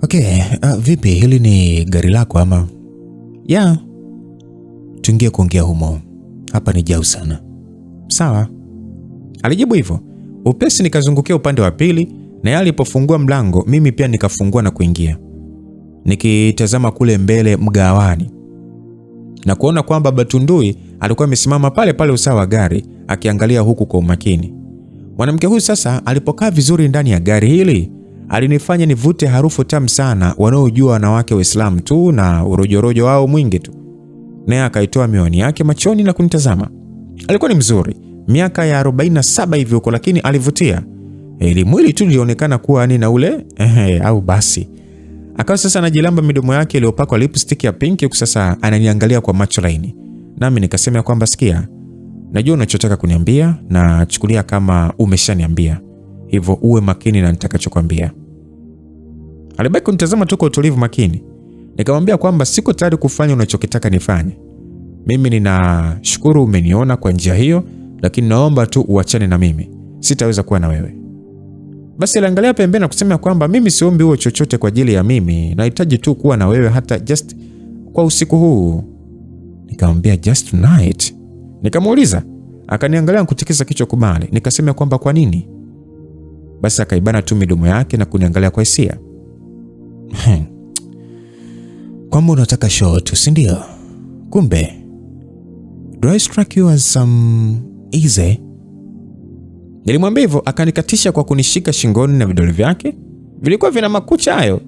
Speaker 1: Okay, vipi, hili ni gari lako ama? Yeah. Tuingie kuongea humo, hapa ni jau sana. Sawa, alijibu hivyo. Upesi nikazungukia upande wa pili, na yeye alipofungua mlango mimi pia nikafungua na kuingia, nikitazama kule mbele mgawani na kuona kwamba Batundui alikuwa amesimama pale pale usawa wa gari akiangalia huku kwa umakini. Mwanamke huyu sasa alipokaa vizuri ndani ya gari hili alinifanya nivute harufu tamu sana wanaojua wanawake Waislamu tu na urojorojo wao mwingi tu. Naye akaitoa miwani yake machoni na kunitazama. Alikuwa ni mzuri, miaka ya 47 hivi huko, lakini alivutia. Ili mwili tu lionekana kuwa ni na ule au basi. Akawa sasa anajilamba midomo yake iliyopakwa lipstick ya pinki huku sasa ananiangalia kwa macho laini. Nami nikasema kwamba sikia, najua unachotaka kuniambia na chukulia kama umeshaniambia, hivyo uwe makini na nitakachokwambia. Alibaki kunitazama tu kwa utulivu makini. Nikamwambia kwamba siko tayari kufanya unachokitaka nifanye. Mimi ninashukuru umeniona kwa njia hiyo, lakini naomba tu uachane na mimi. Sitaweza kuwa na wewe. Basi aliangalia pembeni na kusema kwamba mimi siombi uwe chochote kwa ajili ya mimi, nahitaji tu kuwa na wewe hata just kwa usiku huu. Nikamwambia just tonight. Nikamuuliza, akaniangalia kutikisa kichwa kubali. Nikasema kwamba kwa nini? Basi akaibana tu midomo yake na kuniangalia kwa hisia. Kwamba unataka short, si ndio? Kumbe do I strike you as some easy? Nilimwambia hivyo, akanikatisha kwa kunishika shingoni na vidole vyake vilikuwa vina makucha hayo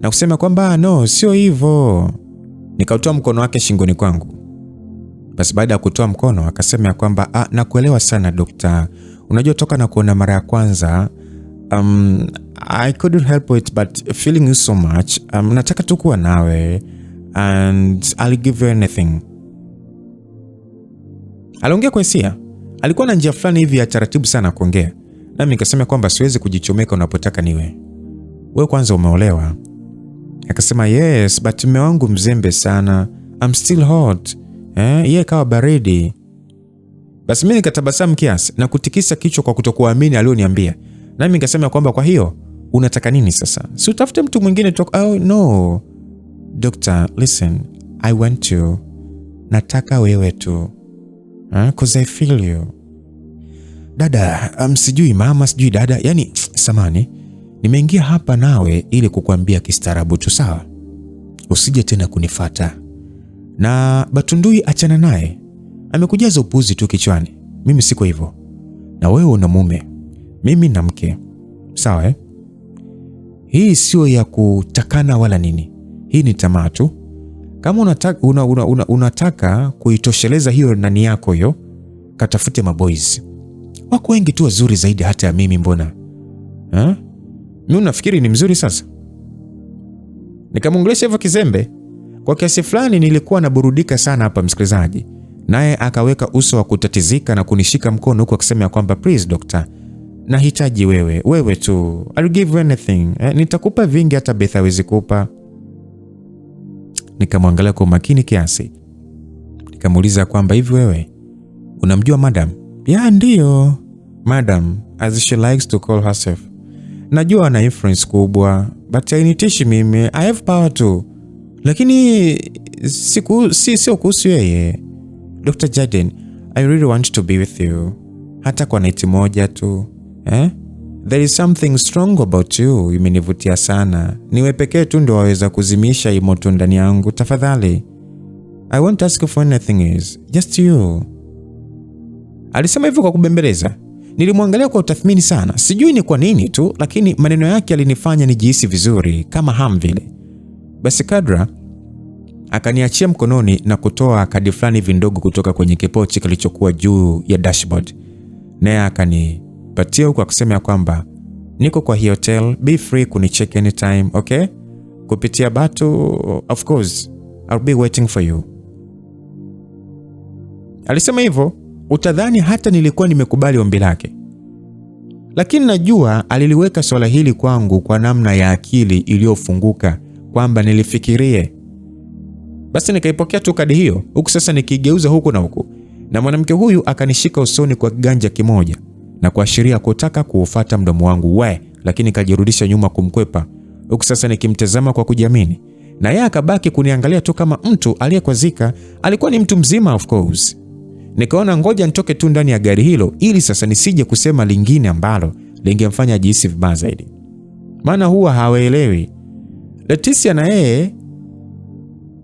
Speaker 1: na kusema kwamba no, sio hivyo. Nikautoa mkono wake shingoni kwangu. Basi baada ya kutoa mkono akasema kwamba nakuelewa sana dokta. Unajua toka na kuona mara ya kwanza I couldn't help it but feeling you so much. Nataka tu kuwa nawe and I'll give you anything. Aliongea kwa hisia. Alikuwa na njia fulani hivi ya taratibu sana kuongea. Nami nikasema kwamba siwezi kujichomeka unapotaka niwe. Wewe kwanza umeolewa? Akasema yes, but mume wangu mzembe sana. I'm still hot. Yeye kawa baridi. Basi mimi nikatabasamu kiasi na kutikisa kichwa kwa kutokuamini alioniambia. Nami nikasema kwamba kwa hiyo unataka nini sasa? Si utafute mtu mwingine tu. Oh no. Doctor, listen. I want you. Nataka wewe tu. Cause I feel you. Dada, sijui mama, sijui dada. Yani, samani. Nimeingia hapa nawe ili kukuambia kistaarabu tu, sawa? Usije tena kunifata. Na Batundui achana naye. Amekujaza upuzi tu kichwani. Mimi siko hivyo. Na wewe una mume. Mimi na mke. Sawa Hii sio ya kutakana wala nini. Hii ni tamaa tu. Kama unataka kuitosheleza hiyo nani yako hiyo, katafute maboys. Wako wengi tu wazuri zaidi hata ya mimi mbona. Mimi unafikiri ni mzuri sasa? Nikamwongelesha hivyo kizembe. Kwa kiasi fulani nilikuwa naburudika sana hapa msikilizaji. Naye akaweka uso wa kutatizika na kunishika mkono huko akisema kwamba please doctor, nahitaji wewe tu. I'll give you anything. Nitakupa vingi hata Beth hawezi kupa. Nikamwangalia kwa makini kiasi. Nikamuuliza kwamba hivi wewe unamjua madam? Ya ndio. Madam, as she likes to call herself. Najua ana influence kubwa, but hainitishi mimi. I have power too. Lakini sio kuhusu yeye. Dr. Jaden, I really want to be with you. Hata kwa night moja tu. There is something strong about you. Imenivutia sana. Niwe pekee tu ndio waweza kuzimisha hii moto ndani yangu. Tafadhali. I won't ask you for anything else. Just you. Alisema hivyo kwa kubembeleza. Nilimwangalia kwa utathmini sana. Sijui ni kwa nini tu, lakini maneno yake yalinifanya nijihisi vizuri kama ham vile. Basi Kadra akaniachia mkononi na kutoa kadi fulani vindogo kutoka kwenye kipochi kilichokuwa juu ya dashboard. Naye akanipatia huko akisema kwamba niko kwa hii hotel, be free kunicheck anytime, okay? Kupitia Batu, of course, I'll be waiting for you. Alisema hivyo, utadhani hata nilikuwa nimekubali ombi lake. Lakini najua aliliweka swala hili kwangu kwa namna ya akili iliyofunguka kwamba nilifikirie. Basi nikaipokea tu kadi hiyo, huku sasa nikigeuza huku na huku. Na mwanamke huyu akanishika usoni kwa kiganja kimoja na kuashiria kutaka kuufuata mdomo wangu lakini kajirudisha nyuma kumkwepa. Huku sasa nikimtazama kwa kujiamini. Na yeye akabaki kuniangalia tu kama mtu aliyekwazika. Alikuwa ni mtu mzima of course. Nikaona ngoja nitoke tu ndani ya gari hilo ili sasa nisije kusema lingine ambalo lingemfanya ajihisi vibaya zaidi. Maana huwa hawaelewi. Leticia na yeye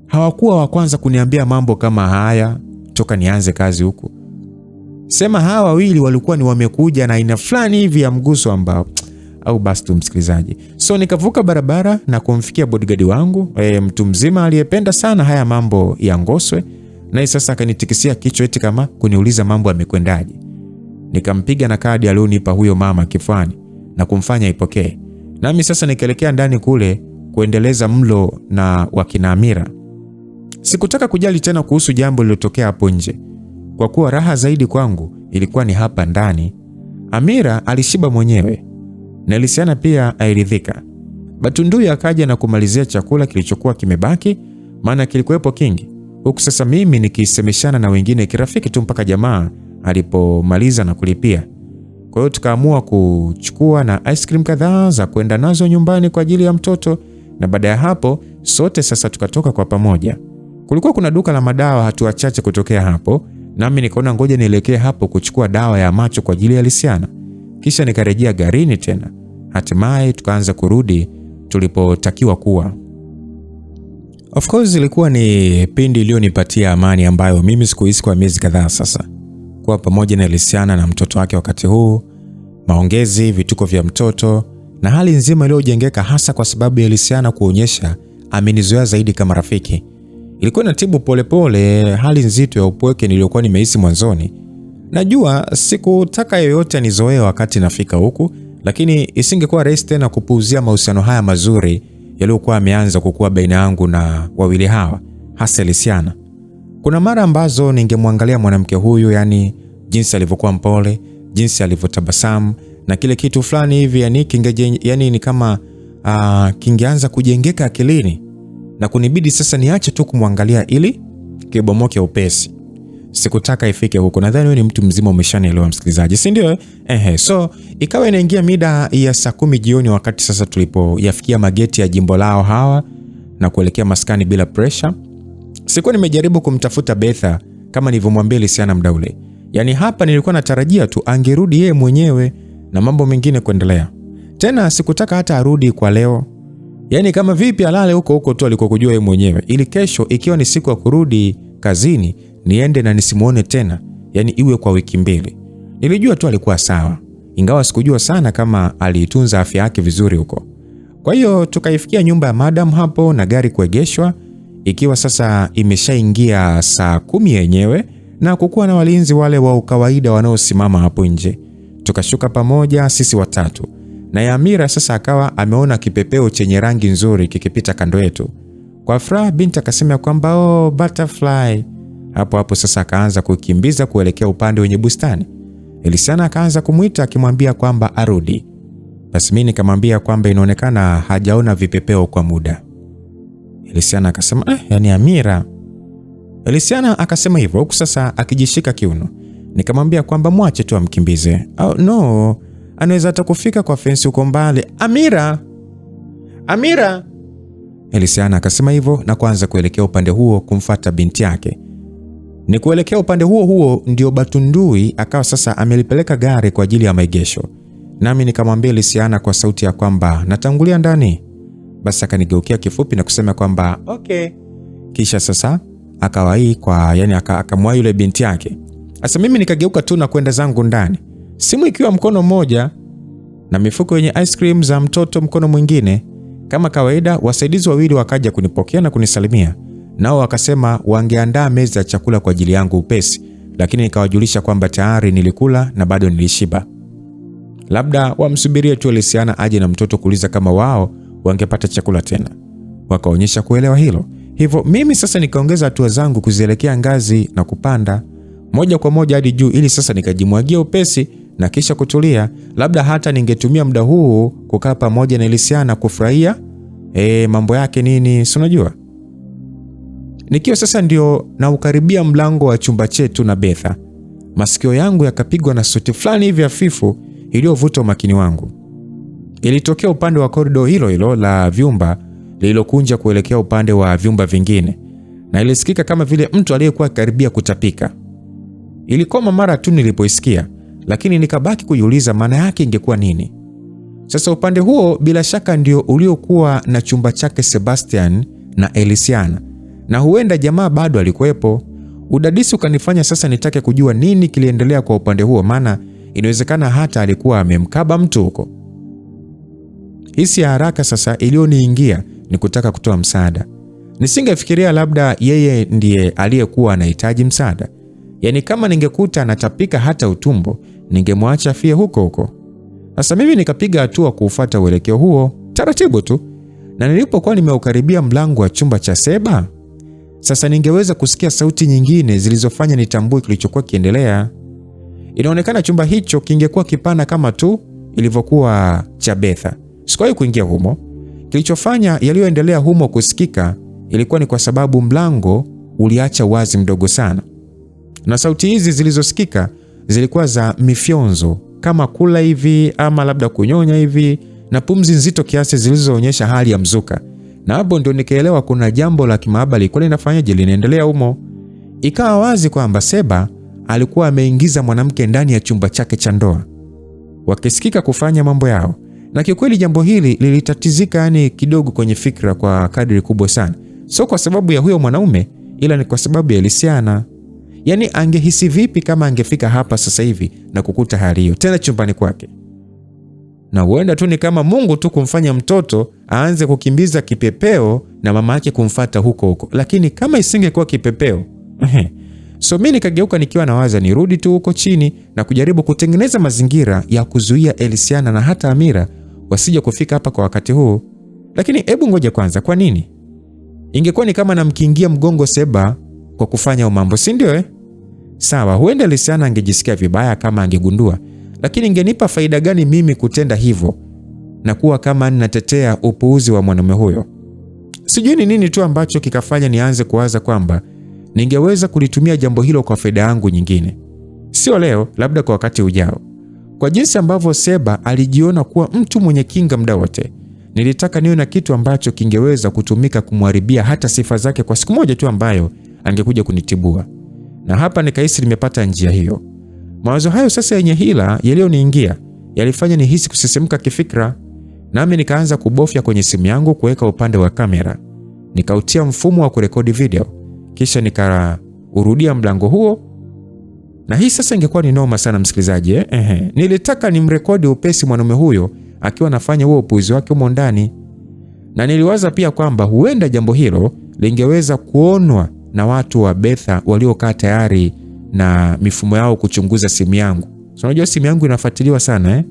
Speaker 1: hawakuwa wa kwanza kuniambia mambo kama haya toka nianze kazi huku. Sema hawa wawili walikuwa ni wamekuja na aina fulani hivi ya mguso ambao au basi tu msikilizaji. So nikavuka barabara na kumfikia bodyguard wangu, mtu mzima aliyependa sana haya mambo ya ngoswe. Na sasa akanitikisia kichwa eti kama kuniuliza mambo yamekwendaje. Nikampiga na kadi alionipa huyo mama kifuani na kumfanya ipokee. Nami sasa nikaelekea ndani kule kuendeleza mlo na wakina Amira. Sikutaka kujali tena kuhusu jambo lililotokea hapo nje, kwa kuwa raha zaidi kwangu ilikuwa ni hapa ndani. Amira alishiba mwenyewe na Lisiana pia airidhika. Batundui akaja na kumalizia chakula kilichokuwa kimebaki, maana kilikuwepo kingi. Huku sasa mimi nikisemeshana na wengine kirafiki tu mpaka jamaa alipomaliza na kulipia. Kwa hiyo tukaamua kuchukua na ice cream kadhaa za kwenda nazo nyumbani kwa ajili ya mtoto, na baada ya hapo sote sasa tukatoka kwa pamoja. Kulikuwa kuna duka la madawa hatua chache kutokea hapo, nami nikaona ngoja nielekee hapo kuchukua dawa ya macho kwa ajili ya Lisiana. Kisha nikarejea garini tena. Hatimaye tukaanza kurudi tulipotakiwa kuwa. Of course ilikuwa ni pindi iliyonipatia amani ambayo mimi sikuhisi kwa miezi kadhaa sasa. Kwa pamoja na Lisiana na mtoto wake wakati huu, maongezi, vituko vya mtoto na hali nzima iliyojengeka hasa kwa sababu ya Lisiana kuonyesha amenizoea zaidi kama rafiki. Ilikuwa inatibu polepole hali nzito ya upweke niliyokuwa nimehisi mwanzoni. Najua sikutaka yoyote anizoee wakati nafika huku, lakini isingekuwa rahisi tena kupuuzia mahusiano haya mazuri yaliyokuwa yameanza kukua baina yangu na wawili hawa, hasa Lisiana. Kuna mara ambazo ningemwangalia mwanamke huyu, yani jinsi alivyokuwa mpole, jinsi alivyotabasamu na kile kitu fulani hivi, yani ni kama kingeanza kujengeka akilini na kunibidi sasa niache tu kumwangalia ili kibomoke upesi. Sikutaka ifike huko. Nadhani wewe ni mtu mzima, umeshanielewa msikilizaji, si ndio? So ikawa inaingia mida ya saa 10 jioni, wakati sasa tulipoyafikia mageti ya jimbo lao hawa na kuelekea maskani bila pressure. Sikuwa nimejaribu kumtafuta Betha kama nilivyomwambia Lisiana muda ule. Yani hapa nilikuwa natarajia tu angerudi yeye mwenyewe na mambo mengine kuendelea. Tena sikutaka hata arudi kwa leo. Yani kama vipi alale huko tu alikokujua yeye mwenyewe, ili kesho ikiwa ni siku ya kurudi kazini niende na nisimuone tena, yani iwe kwa wiki 2. Nilijua tu alikuwa sawa, ingawa sikujua sana kama aliitunza afya yake vizuri huko. Kwa hiyo tukaifikia nyumba ya madam hapo na gari kuegeshwa, ikiwa sasa imeshaingia saa 10 yenyewe na kukuwa na walinzi wale wa kawaida wanaosimama hapo nje. Tukashuka pamoja sisi watatu. Na Yamira sasa akawa ameona kipepeo chenye rangi nzuri kikipita kando yetu. Kwa furaha binti akasema kwamba butterfly. Hapo sasa akaanza kukimbiza kuelekea upande wenye bustani. Elisiana akaanza kumuita akimwambia kwamba arudi. Basi mimi nikamwambia kwamba inaonekana hajaona vipepeo kwa muda. Elisiana akasema yani Amira. Elisiana akasema hivyo huku sasa akijishika kiuno. Nikamwambia kwamba mwache tu amkimbize. No, anaweza hata kufika kwa fence huko mbali. Amira. Elisiana akasema hivyo na kuanza kuelekea upande huo kumfuata binti yake. Ni kuelekea upande huo ndio Batundui akawa sasa amelipeleka gari kwa ajili ya maegesho. Nami nikamwambia Elisiana kwa sauti ya kwamba natangulia ndani. Basi akanigeukia kifupi na kusema kwamba okay. Kisha sasa akawahi akamwahi yule binti yake. Sasa mimi nikageuka tu na kwenda zangu ndani, simu ikiwa mkono mmoja na mifuko yenye ice cream za mtoto mkono mwingine. Kama kawaida wasaidizi wawili wakaja kunipokea na kunisalimia. Nao wakasema wangeandaa meza ya chakula kwa ajili yangu upesi, lakini nikawajulisha kwamba tayari nilikula na bado nilishiba. Labda wamsubirie tu Elisiana aje na mtoto kuuliza kama wao wangepata chakula tena. Wakaonyesha kuelewa hilo. Hivyo mimi sasa nikaongeza hatua zangu kuzielekea ngazi na kupanda moja kwa moja hadi juu, ili sasa nikajimwagia upesi na kisha kutulia. Labda hata ningetumia muda huu kukaa pamoja na Elisiana kufurahia mambo yake nini, si unajua. Nikiwa sasa ndio na ukaribia mlango wa chumba chetu na Betha, masikio yangu yakapigwa na sauti fulani hivi hafifu iliyovuta umakini wangu. Ilitokea upande wa korido hilo la vyumba lililokunja kuelekea upande wa vyumba vingine, na ilisikika kama vile mtu aliyekuwa karibia kutapika. Ilikoma mara tu nilipoisikia, lakini nikabaki kujiuliza maana yake ingekuwa nini. Sasa upande huo bila shaka ndio uliokuwa na chumba chake Sebastian na Elisiana, na huenda jamaa bado alikuwepo. Udadisi ukanifanya sasa nitake kujua nini kiliendelea kwa upande huo, maana inawezekana hata alikuwa amemkaba mtu huko. Hisi ya haraka sasa iliyoniingia ni kutaka kutoa msaada. Nisingefikiria labda yeye ndiye aliyekuwa anahitaji msaada. Yani kama ningekuta anatapika hata utumbo, ningemwacha afie huko. Sasa mimi nikapiga hatua kuufuata uelekeo huo taratibu tu, na nilipokuwa nimeukaribia mlango wa chumba cha Seba, sasa ningeweza kusikia sauti nyingine zilizofanya nitambue kilichokuwa kiendelea. Inaonekana chumba hicho kingekuwa kipana kama tu ilivyokuwa cha Betha. Sikuwahi kuingia humo. Kilichofanya yaliyoendelea humo kusikika ilikuwa ni kwa sababu mlango uliacha wazi mdogo sana. Na sauti hizi zilizosikika zilikuwa za mifyonzo, kama kula hivi ama labda kunyonya hivi, na pumzi nzito kiasi zilizoonyesha hali ya mzuka. Na hapo ndio nikaelewa kuna jambo la kimaabara lilikuwa linafanyaje linaendelea humo. Ikawa wazi kwamba Seba alikuwa ameingiza mwanamke ndani ya chumba chake cha ndoa, wakisikika kufanya mambo yao. Na kikweli jambo hili lilitatizika kidogo kwenye fikra kwa kadri kubwa sana. Sio kwa sababu ya huyo mwanaume, ila ni kwa sababu ya Elisiana. Yani angehisi vipi kama angefika hapa sasa hivi na kukuta hali hiyo tena chumbani kwake? Na huenda tu ni kama Mungu tu kumfanya mtoto aanze kukimbiza kipepeo na mama yake kumfuata huko. Lakini kama isingekuwa kipepeo, so mimi nikageuka nikiwa nawaza nirudi tu huko chini na kujaribu kutengeneza mazingira ya kuzuia Elisiana na hata Amira wasije kufika hapa kwa wakati huu. Lakini hebu ngoja kwanza, kwa nini? Ingekuwa ni kama namkingia mgongo Seba kwa kufanya mambo, si ndio? Sawa, huenda Luciana angejisikia vibaya kama angegundua, lakini ingenipa faida gani mimi kutenda hivyo na kuwa kama ninatetea upuuzi wa mwanamume huyo? Sijui ni nini tu ambacho kikafanya nianze kuwaza kwamba ningeweza kulitumia jambo hilo kwa faida yangu nyingine. Sio leo, labda kwa wakati ujao. Kwa jinsi ambavyo Seba alijiona kuwa mtu mwenye kinga muda wote, nilitaka niwe na kitu ambacho kingeweza kutumika kumharibia hata sifa zake kwa siku moja tu ambayo angekuja kunitibua. Na hapa nikahisi nimepata njia hiyo. Mawazo hayo sasa yenye hila yaliyoniingia yalifanya nihisi kusisimka kifikra, nami nikaanza kubofya kwenye simu yangu kuweka upande wa kamera. Nikautia mfumo wa kurekodi video, kisha nikaurudia mlango huo. Na hii sasa ingekuwa ni noma sana msikilizaji. Nilitaka nimrekodi upesi mwanamume huyo akiwa anafanya huo upuuzi wake humo ndani. Na niliwaza pia kwamba huenda jambo hilo lingeweza kuonwa na watu wa Betha waliokaa tayari na mifumo yao kuchunguza simu yangu. So unajua simu yangu inafuatiliwa sana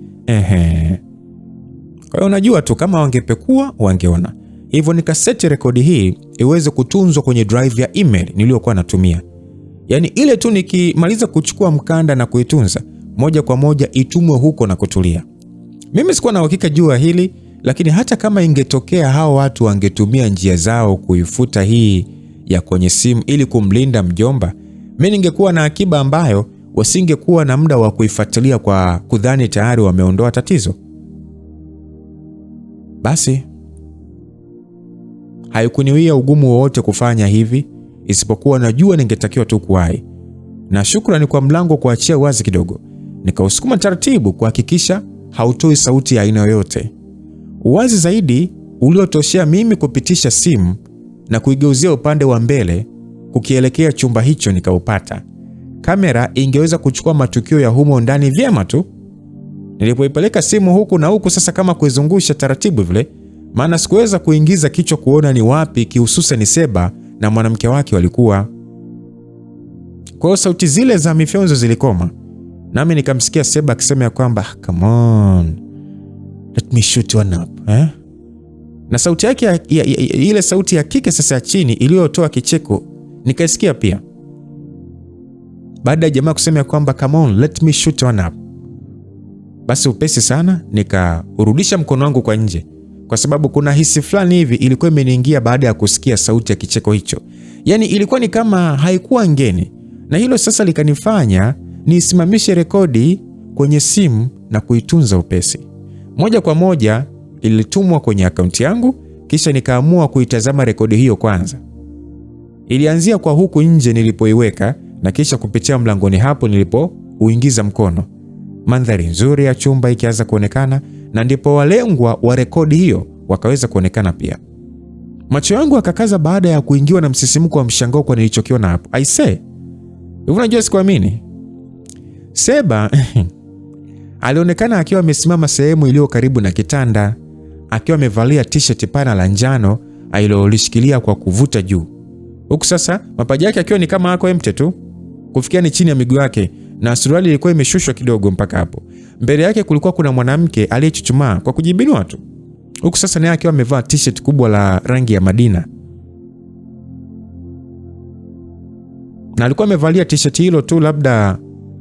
Speaker 1: Kwa hiyo unajua tu kama wangepekua wangeona. Hivyo nikaseti rekodi hii iweze kutunzwa kwenye drive ya email niliyokuwa natumia. Yaani ile tu nikimaliza kuchukua mkanda na kuitunza, moja kwa moja itumwe huko na kutulia. Mimi sikuwa na uhakika juu ya hili, lakini hata kama ingetokea hao watu wangetumia njia zao kuifuta hii ya kwenye simu ili kumlinda mjomba, mimi ningekuwa na akiba ambayo wasingekuwa na muda wa kuifuatilia kwa kudhani tayari wameondoa tatizo. Basi haikuniwia ugumu wowote kufanya hivi, isipokuwa najua ningetakiwa tu kuwahi. Na shukrani kwa mlango kuachia wazi kidogo, nikausukuma taratibu kuhakikisha hautoi sauti ya aina yoyote. Uwazi zaidi uliotoshea mimi kupitisha simu na kuigeuzia upande wa mbele kukielekea chumba hicho nikaupata. Kamera ingeweza kuchukua matukio ya humo ndani vyema tu. Nilipoipeleka simu huku na huku sasa kama kuizungusha taratibu vile, maana sikuweza kuingiza kichwa kuona ni wapi kihususa Seba na mwanamke wake walikuwa. Kwa hiyo sauti zile za mifyonzo zilikoma, nami nikamsikia Seba akisema kwamba come on, let me shoot one up. Na sauti yake ile sauti ya kike sasa ya chini iliyotoa kicheko nikaisikia pia. Baada ya jamaa kusema kwamba come on, let me shoot one up, basi upesi sana nikaurudisha mkono wangu kwa nje, kwa sababu kuna hisi fulani hivi ilikuwa imeniingia baada ya kusikia sauti ya kicheko hicho. Yaani ilikuwa ni kama haikuwa ngeni, na hilo sasa likanifanya nisimamishe rekodi kwenye simu na kuitunza upesi. Moja kwa moja ilitumwa kwenye akaunti yangu, kisha nikaamua kuitazama rekodi hiyo kwanza. Ilianzia kwa huku nje nilipoiweka na kisha kupitia mlangoni hapo nilipouingiza mkono. Mandhari nzuri ya chumba ikianza kuonekana, na ndipo walengwa wa rekodi hiyo wakaweza kuonekana pia. Macho yangu yakakaza baada ya kuingiwa na msisimko wa mshangao kwa nilichokiona hapo. I say, unajua sikuamini. Seba alionekana akiwa amesimama sehemu iliyo karibu na kitanda, akiwa amevalia t-shirt pana la njano alilolishikilia kwa kuvuta juu. Huku sasa mapaja yake akiwa ni kama ako empty tu, kufikia ni chini ya miguu yake, na suruali ilikuwa imeshushwa kidogo mpaka hapo. Mbele yake kulikuwa kuna mwanamke aliyechuchumaa kwa kujibinua tu. Huku sasa naye akiwa amevaa t-shirt kubwa la rangi ya Madina. Na alikuwa amevalia t-shirt hilo tu labda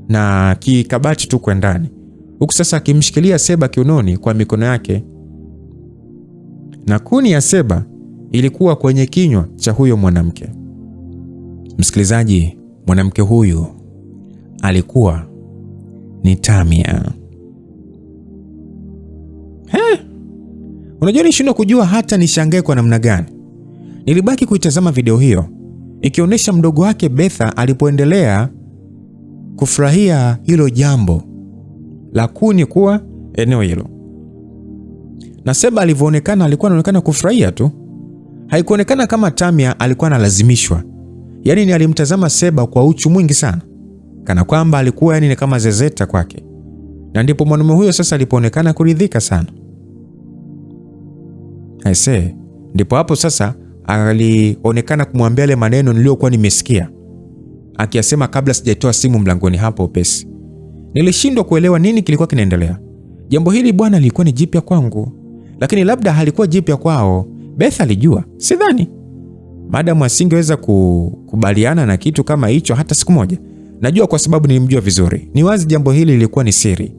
Speaker 1: na kikabati tu kwa ndani. Huku sasa akimshikilia Seba kiunoni kwa mikono yake. Na kuni ya Seba ilikuwa kwenye kinywa cha huyo mwanamke. Msikilizaji, mwanamke huyu alikuwa ni Tamia. Unajua nishindwa kujua hata nishangae kwa namna gani. Nilibaki kuitazama video hiyo ikionyesha mdogo wake Betha alipoendelea kufurahia hilo jambo la kuni kuwa eneo hilo. Na Seba alivyoonekana alikuwa anaonekana kufurahia tu. Haikuonekana kama Tamia alikuwa analazimishwa. Yaani ni alimtazama Seba kwa uchu mwingi sana, kana kwamba alikuwa ni kama zezeta kwake. Na ndipo mwanamume huyo sasa alipoonekana kuridhika sana. Aise, ndipo hapo sasa alionekana kumwambia yale maneno niliyokuwa nimesikia akiyasema kabla sijatoa simu mlangoni hapo upesi. Nilishindwa kuelewa nini kilikuwa kinaendelea. Jambo hili bwana lilikuwa ni jipya kwangu, lakini labda halikuwa jipya kwao. Betha alijua, sidhani. Madam asingeweza kukubaliana na kitu kama hicho hata siku moja. Najua kwa sababu nilimjua vizuri. Ni wazi jambo hili lilikuwa ni siri,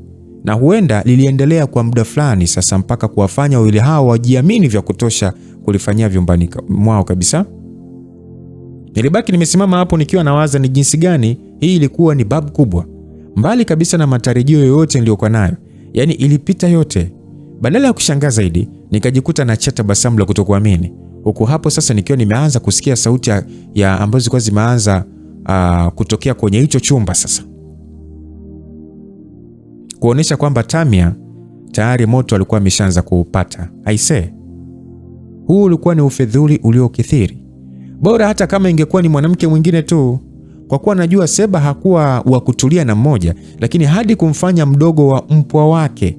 Speaker 1: na huenda liliendelea kwa muda fulani sasa, mpaka kuwafanya wawili hao wajiamini vya kutosha kulifanyia vyumbani mwao kabisa. Nilibaki nimesimama hapo nikiwa nawaza ni jinsi gani hii ilikuwa ni babu kubwa, mbali kabisa na matarajio yoyote niliyokuwa nayo. Yaani ilipita yote. Badala ya kushangaa zaidi, nikajikuta na chata tabasamu la kutokuamini. Huko hapo sasa nikiwa nimeanza kusikia sauti ya ambazo zilikuwa zimeanza kutokea kwenye hicho chumba sasa, kuonesha kwamba Tamia tayari moto alikuwa ameshaanza kuupata. Aise, huu ulikuwa ni ufedhuli uliokithiri. Bora hata kama ingekuwa ni mwanamke mwingine tu, kwa kuwa najua Seba hakuwa wa kutulia na mmoja, lakini hadi kumfanya mdogo wa mpwa wake.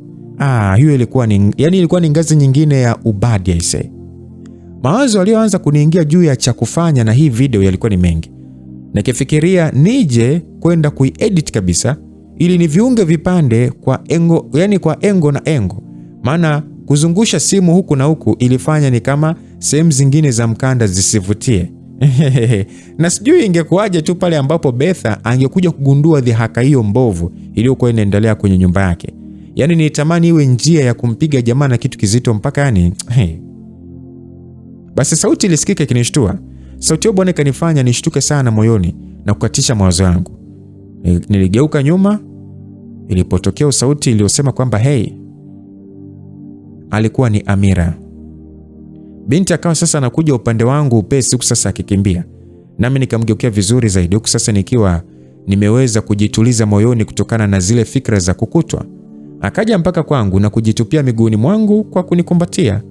Speaker 1: Hiyo ilikuwa ni ngazi nyingine ya ubadi. Aise, mawazo aliyoanza kuniingia juu ya cha kufanya na hii video yalikuwa ni mengi. Nikifikiria nije kwenda kuiedit kabisa ili niviunge vipande kwa engo, yani kwa engo na engo. Maana kuzungusha simu huku na huku ilifanya ni kama sehemu zingine za mkanda zisivutie. Na sijui ingekuwaje tu pale ambapo Betha angekuja kugundua dhihaka hiyo mbovu iliyokuwa inaendelea kwenye nyumba yake. Yaani nitamani iwe njia ya kumpiga jamaa na kitu kizito mpaka Basi sauti ilisikika kinishtua. Sauti hiyo bwana ikanifanya nishtuke sana moyoni na kukatisha mawazo yangu. Niligeuka nyuma ilipotokea sauti iliyosema kwamba alikuwa ni Amira. Binti akawa sasa anakuja upande wangu upesi, huku sasa akikimbia. Nami nikamgeukia vizuri zaidi, huku sasa nikiwa nimeweza kujituliza moyoni kutokana na zile fikra za kukutwa. Akaja mpaka kwangu na kujitupia miguuni mwangu kwa kunikumbatia.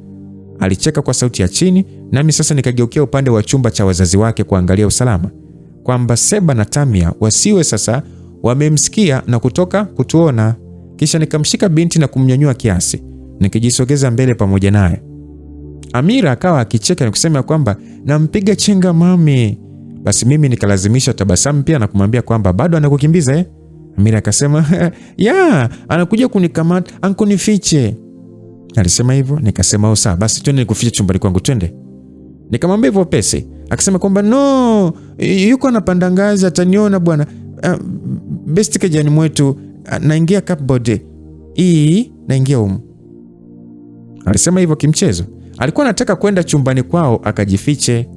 Speaker 1: Alicheka kwa sauti ya chini, nami sasa nikageukia upande wa chumba cha wazazi wake kuangalia usalama, kwamba Seba na Tamia wasiwe sasa wamemsikia na kutoka kutuona. Kisha nikamshika binti na kumnyanyua kiasi, nikijisogeza mbele pamoja naye. Amira akawa akicheka na kusema kwamba nampiga chenga mami. Basi mimi nikalazimisha tabasamu pia na kumwambia kwamba bado anakukimbiza Amira akasema anakuja kunikamata, ankunifiche. Alisema hivyo, nikasema sawa basi twende nikufiche chumbani kwangu twende. Nikamwambia hivyo pesi. Akasema kwamba no, yuko anapanda ngazi ataniona bwana. Best kejani mwetu naingia cupboard. Naingia huko. Alisema hivyo kimchezo. Alikuwa anataka kwenda chumbani kwao akajifiche.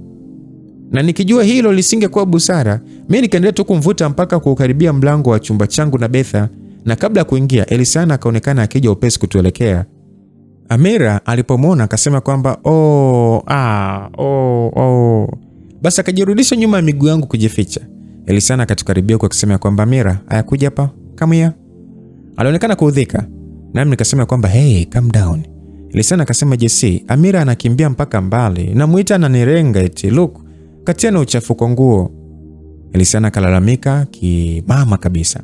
Speaker 1: Na nikijua hilo lisingekuwa busara, mimi nikaendelea tu kumvuta mpaka kukaribia mlango wa chumba changu na Betha, na kabla ya kuingia Elisana akaonekana akija upesi kutuelekea. Amira alipomwona akasema kwamba basi akajirudisha nyuma ya miguu yangu kujificha. Elisana akatukaribia kwa kusema kwamba Amira, ayakuja hapa, come here. Alionekana kuudhika. Nami nikasema kwamba calm down. Elisana akasema Jesse, Amira anakimbia mpaka mbali na muita ananirenga eti look, katia na uchafu kwa nguo. Elisana kalalamika kimama kabisa.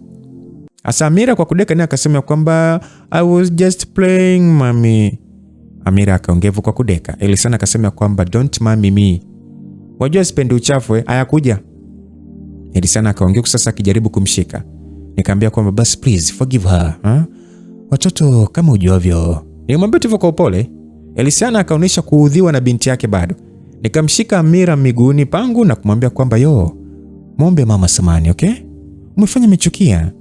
Speaker 1: Asa Amira kwa kudeka naye akasema kwamba I was just playing mommy. Amira akaongevu kwa kudeka. Elisana akasema kwamba don't mommy me. Wajua sipendi uchafu ayakuja. Elisana akaongea sasa akijaribu kumshika. Nikamwambia kwamba basi please forgive her. Watoto kama ujuavyo. Nilimwambia hivyo kwa upole. Elisana akaonyesha kuudhiwa na binti yake bado. Nikamshika Amira miguuni pangu na kumwambia kwamba muombe mama samani, okay? Umefanya michukia.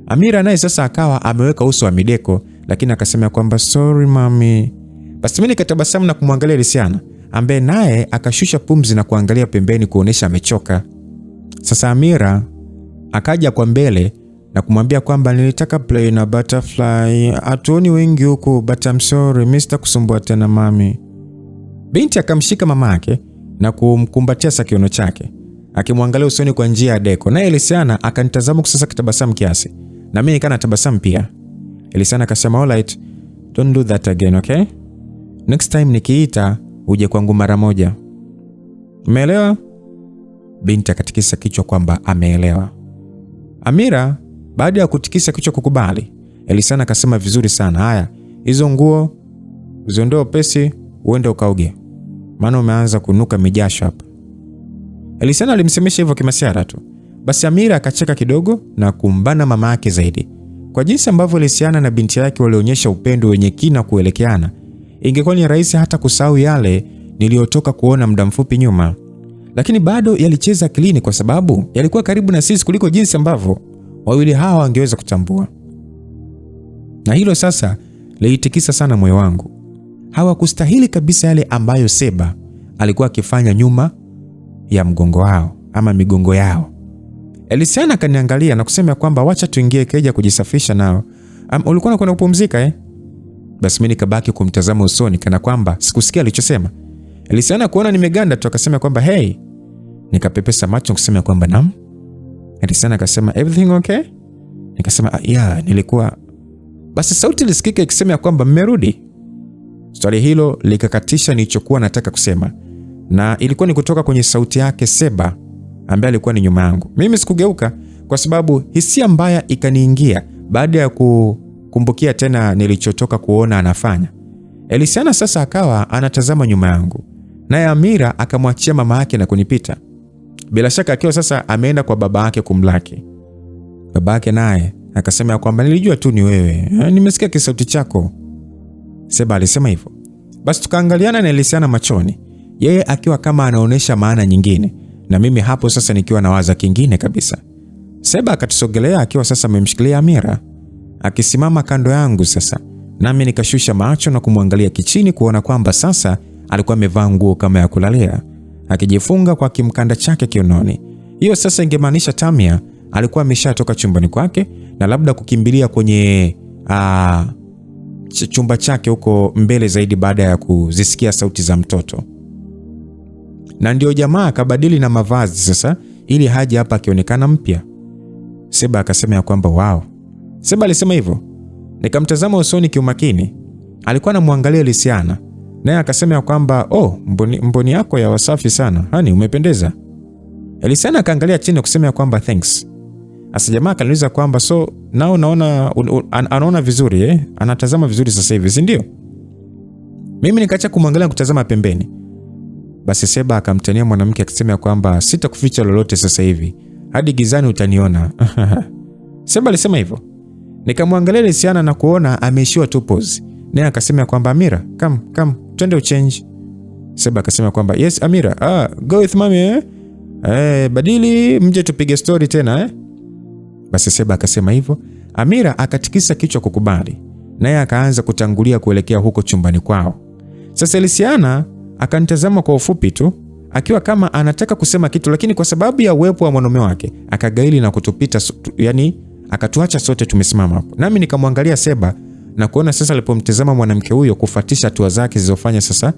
Speaker 1: Amira naye sasa akawa ameweka uso wa mideko, lakini akasema kwamba sorry mami. Basi mimi nikatabasamu na kumwangalia Elisana, ambaye naye akashusha pumzi na kuangalia pembeni kuonesha amechoka. Sasa Amira akaja kwa mbele na kumwambia kwamba nilitaka play na butterfly, atuoni wengi huko, but I'm sorry, Mr. kusumbua tena mami. Binti akamshika mamake na kumkumbatia sakiono chake, akimwangalia usoni kwa njia ya deko. Na Elisana akanitazama sasa kitabasamu kiasi. Na mimi nikana tabasamu pia. Elisana akasema alright, don't do that again, okay? Next time nikiita uje kwangu mara moja. Umeelewa? Binti akatikisa kichwa kwamba ameelewa. Amira baada ya kutikisa kichwa kukubali, Elisana akasema vizuri sana, haya, hizo nguo uziondoe pesi uende ukaoge, maana umeanza kunuka mijasho hapa. Elisana alimsemesha hivyo kimasiara tu. Basi Amira akacheka kidogo na kumbana mama yake zaidi. Kwa jinsi ambavyo Elisana na binti yake walionyesha upendo wenye kina kuelekeana, ingekuwa ni rahisi hata kusahau yale niliyotoka kuona muda mfupi nyuma. lakini bado yalicheza akilini kwa sababu yalikuwa karibu na sisi kuliko jinsi ambavyo wawili hawa wangeweza kutambua. Na hilo sasa lilitikisa sana moyo wangu. Hawakustahili kabisa yale ambayo Seba alikuwa akifanya nyuma ya mgongo wao ama migongo yao. Elysiana akaniangalia na kusema kwamba wacha tuingie keja kujisafisha nao. Ulikuwa unakwenda kupumzika Basi mimi nikabaki kumtazama usoni kana kwamba sikusikia alichosema. Elysiana kuona nimeganda tu akasema kwamba hey. Nikapepesa macho kusema kwamba naam. Elysiana akasema everything okay? Nikasema yeah, nilikuwa. Basi sauti ilisikika ikisema kwamba mmerudi. Swali hilo likakatisha nilichokuwa nataka kusema. Na ilikuwa ni kutoka kwenye sauti yake Seba ambaye alikuwa ni nyuma yangu. Mimi sikugeuka kwa sababu hisia mbaya ikaniingia baada ya kukumbukia tena nilichotoka kuona anafanya. Elysiana sasa akawa anatazama nyuma yangu. Naye Amira akamwachia mama yake na kunipita. Bila shaka akiwa sasa ameenda kwa baba yake kumlaki. Baba yake naye akasema kwamba nilijua tu ni wewe. Nimesikia kisauti chako. Seba alisema hivyo. Basi tukaangaliana na Elysiana machoni. Yeye akiwa kama anaonesha maana nyingine na mimi hapo sasa nikiwa nawaza kingine kabisa. Seba akatusogelea akiwa sasa amemshikilia Amira, akisimama kando yangu sasa. Nami nikashusha macho na kumwangalia kichini kuona kwamba sasa alikuwa amevaa nguo kama ya kulalia, akijifunga kwa kimkanda chake kiunoni. Hiyo sasa ingemaanisha Tamia alikuwa ameshatoka chumbani kwake na labda kukimbilia kwenye chumba chake huko mbele zaidi baada ya kuzisikia sauti za mtoto. Na ndio jamaa akabadili na mavazi sasa ili haje hapa akionekana mpya. Seba akasema kwamba wow. Seba alisema hivyo. Nikamtazama usoni kiumakini. Alikuwa anamwangalia Elysiana. Naye akasema kwamba mboni yako ya wasafi sana. Hani umependeza. Elysiana akaangalia chini kusema kwamba thanks. Asa jamaa akaniuliza kwamba so nao naona anaona vizuri anatazama vizuri sasa hivi, si ndio? Mimi nikaacha kumwangalia kutazama pembeni. Basi Seba akamtania mwanamke akisema kwamba sitakuficha lolote sasa hivi. Hadi gizani utaniona. Seba alisema hivyo. Nikamwangalia Elysiana na kuona ameishiwa tu pose. Naye akasema kwamba Amira, come, twende uchange. Seba akasema kwamba yes Amira, go with mommy badili mje tupige story tena Basi Seba akasema hivyo. Amira akatikisa kichwa kukubali. Naye akaanza kutangulia kuelekea huko chumbani kwao. Sasa Elysiana akanitazama kwa ufupi tu akiwa kama anataka kusema kitu, lakini kwa sababu ya uwepo wa mwanaume wake akagaili na kutupita, yani akatuacha sote tumesimama hapo. Nami nikamwangalia Seba na kuona sasa alipomtazama mwanamke huyo kufuatisha hatua zake zilizofanya sasa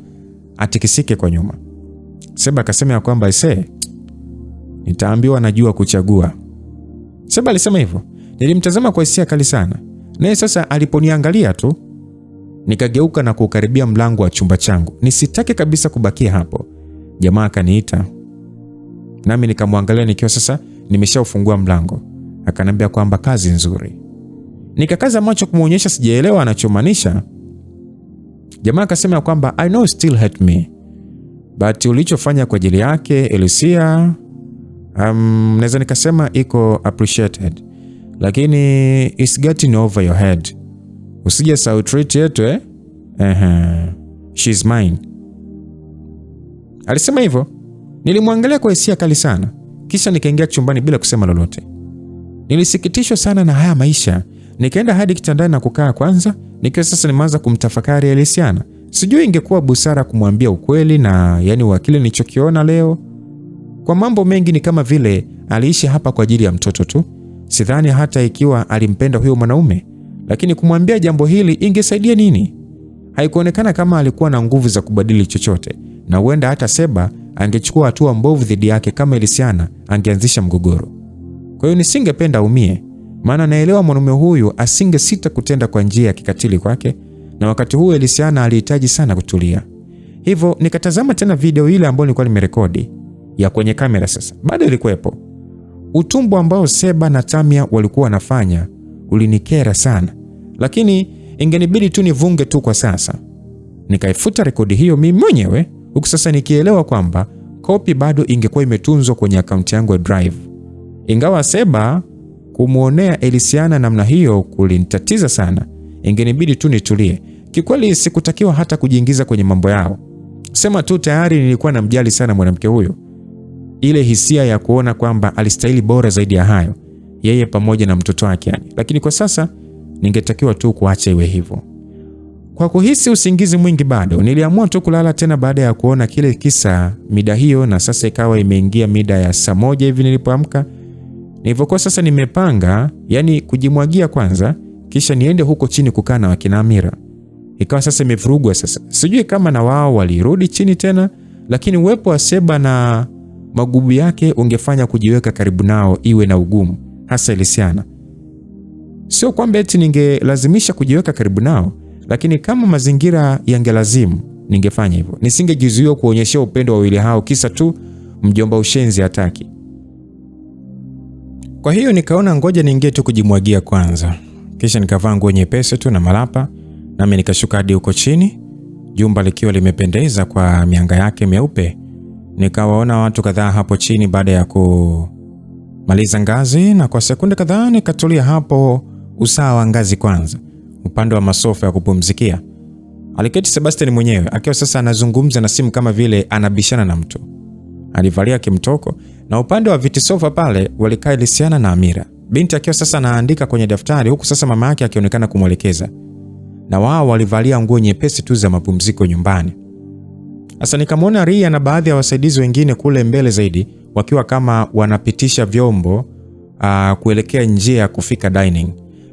Speaker 1: atikisike kwa nyuma. Seba akasema kwamba nitaambiwa najua kuchagua. Seba alisema hivyo. Nilimtazama kwa hisia kali sana. Naye sasa aliponiangalia tu nikageuka na kukaribia mlango wa chumba changu. Nisitake kabisa kubakia hapo. Jamaa akaniita. Nami nikamwangalia nikiwa sasa nimeshaufungua mlango. Akaniambia kwamba kazi nzuri. Nikakaza macho kumuonyesha sijaelewa anachomaanisha. Jamaa akasema kwamba I know still hate me, but ulichofanya kwa ajili yake Elysia naweza nikasema iko appreciated, lakini it's getting over your head. Usije saw treat yetu she's mine. Alisema hivyo. Nilimwangalia kwa hisia kali sana, kisha nikaingia chumbani bila kusema lolote. Nilisikitishwa sana na haya maisha. Nikaenda hadi kitandani na kukaa kwanza, nikiwa sasa nimeanza kumtafakari Elysiana. Sijui ingekuwa busara kumwambia ukweli na wakili nilichokiona leo. Kwa mambo mengi ni kama vile aliishi hapa kwa ajili ya mtoto tu. Sidhani hata ikiwa alimpenda huyo mwanaume, lakini kumwambia jambo hili ingesaidia nini? Haikuonekana kama alikuwa na nguvu za kubadili chochote, na huenda hata Seba angechukua hatua mbovu dhidi yake kama Elysiana angeanzisha mgogoro. Kwa hiyo nisingependa aumie, maana naelewa mwanaume huyu asingesita kutenda kwa njia ya kikatili kwake, na wakati huo Elysiana alihitaji sana kutulia. Hivyo nikatazama tena video ile ambayo nilikuwa nimerekodi ya kwenye kamera. Sasa bado ilikuwepo. Utumbo ambao Seba na Tamia walikuwa wanafanya ulinikera sana, lakini ingenibidi tu nivunge tu kwa sasa. Nikaifuta rekodi hiyo mimi mwenyewe, huku sasa nikielewa kwamba copy bado ingekuwa imetunzwa kwenye akaunti yangu ya Drive. Ingawa Seba kumuonea Elysiana namna hiyo kulinitatiza sana, ingenibidi tu nitulie. Kikweli sikutakiwa hata kujiingiza kwenye mambo yao. Sema tu tayari nilikuwa namjali sana mwanamke huyo. ile hisia ya kuona kwamba alistahili bora zaidi ya hayo, yeye pamoja na mtoto wake yani. Lakini kwa sasa ningetakiwa tu kuacha iwe hivyo. Kwa kuhisi usingizi mwingi bado, niliamua tu kulala tena baada ya kuona kile kisa mida hiyo, na sasa ikawa imeingia mida ya saa 1 hivi nilipoamka. Nilivyokuwa sasa nimepanga, yani kujimwagia kwanza, kisha niende huko chini kukaa na wakina Amira. Ikawa sasa imevurugwa sasa. Sijui kama na wao walirudi chini tena, lakini uwepo wa Seba na magubu yake ungefanya kujiweka karibu nao iwe na ugumu, hasa Elisiana. Sio kwamba eti ningelazimisha kujiweka karibu nao, lakini kama mazingira yangelazimu ningefanya hivyo. Nisingejizuia kuonyesha upendo wa wawili hao kisa tu mjomba ushenzi hataki. Kwa hiyo nikaona ngoja niingie tu kujimwagia kwanza. Kisha nikavaa nguo nyepesi tu na malapa, nami nikashuka hadi huko chini, jumba likiwa limependeza kwa mianga yake meupe. Nikawaona watu kadhaa hapo chini baada ya kumaliza ngazi, na kwa sekunde kadhaa nikatulia hapo usawa wa ngazi kwanza, upande wa masofa ya kupumzikia. Aliketi Sebastian mwenyewe akiwa sasa anazungumza na simu kama vile anabishana na mtu. Alivalia kimtoko, na upande wa viti sofa pale walikaa Elisiana na Amira. Binti akiwa sasa anaandika kwenye daftari, huku sasa mama yake akionekana kumwelekeza. Na wao walivalia nguo nyepesi tu za mapumziko nyumbani. Sasa nikamwona Ria na baadhi ya wasaidizi wengine kule mbele zaidi wakiwa kama wanapitisha vyombo kuelekea njia ya kufika dining.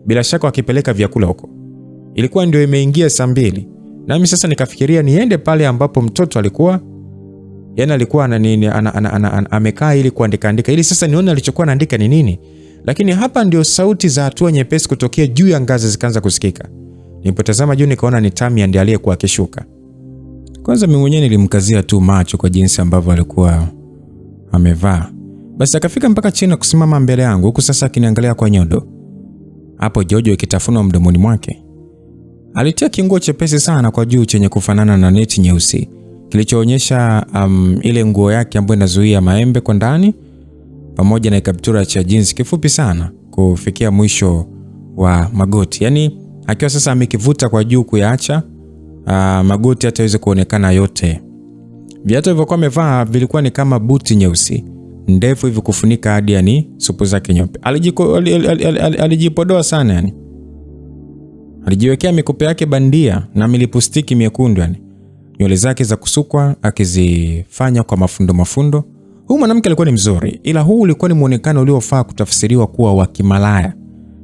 Speaker 1: Bila shaka wakipeleka vyakula huko. Ilikuwa ndio imeingia saa 2. Nami sasa nikafikiria niende pale ambapo mtoto alikuwa, yani alikuwa amekaa ili kuandika ili sasa nione alichokuwa anaandika ni nini. Lakini hapa ndio sauti za hatua nyepesi kutokea juu ya ngazi zikaanza kusikika. Nilipotazama juu nikaona ni Tamia ndiye aliyekuwa akishuka. Kwanza mimi mwenyewe nilimkazia tu macho kwa jinsi ambavyo alikuwa amevaa. Basi akafika mpaka chini kusimama mbele yangu, huku sasa akiniangalia kwa nyodo. Hapo Jojo ikitafunwa mdomoni mwake. Alitia kinguo chepesi sana kwa juu chenye kufanana na neti nyeusi, kilichoonyesha ile nguo yake ambayo inazuia maembe kwa ndani, pamoja na kaptura cha jeans kifupi sana kufikia mwisho wa magoti. Yani akiwa sasa amekivuta kwa juu kuyaacha magoti hata iweze kuonekana yote. Viatu vilivyokuwa amevaa vilikuwa ni kama buti nyeusi ndefu hivi kufunika hadi yani supu zake nyeupe. Alijipodoa sana yani. Alijiwekea mikupe yake bandia na milipustiki miekundu yani. Nywele zake za kusukwa akizifanya kwa mafundo. Huyu mwanamke alikuwa ni mzuri, ila huu ulikuwa ni muonekano uliofaa kutafsiriwa kuwa wa kimalaya.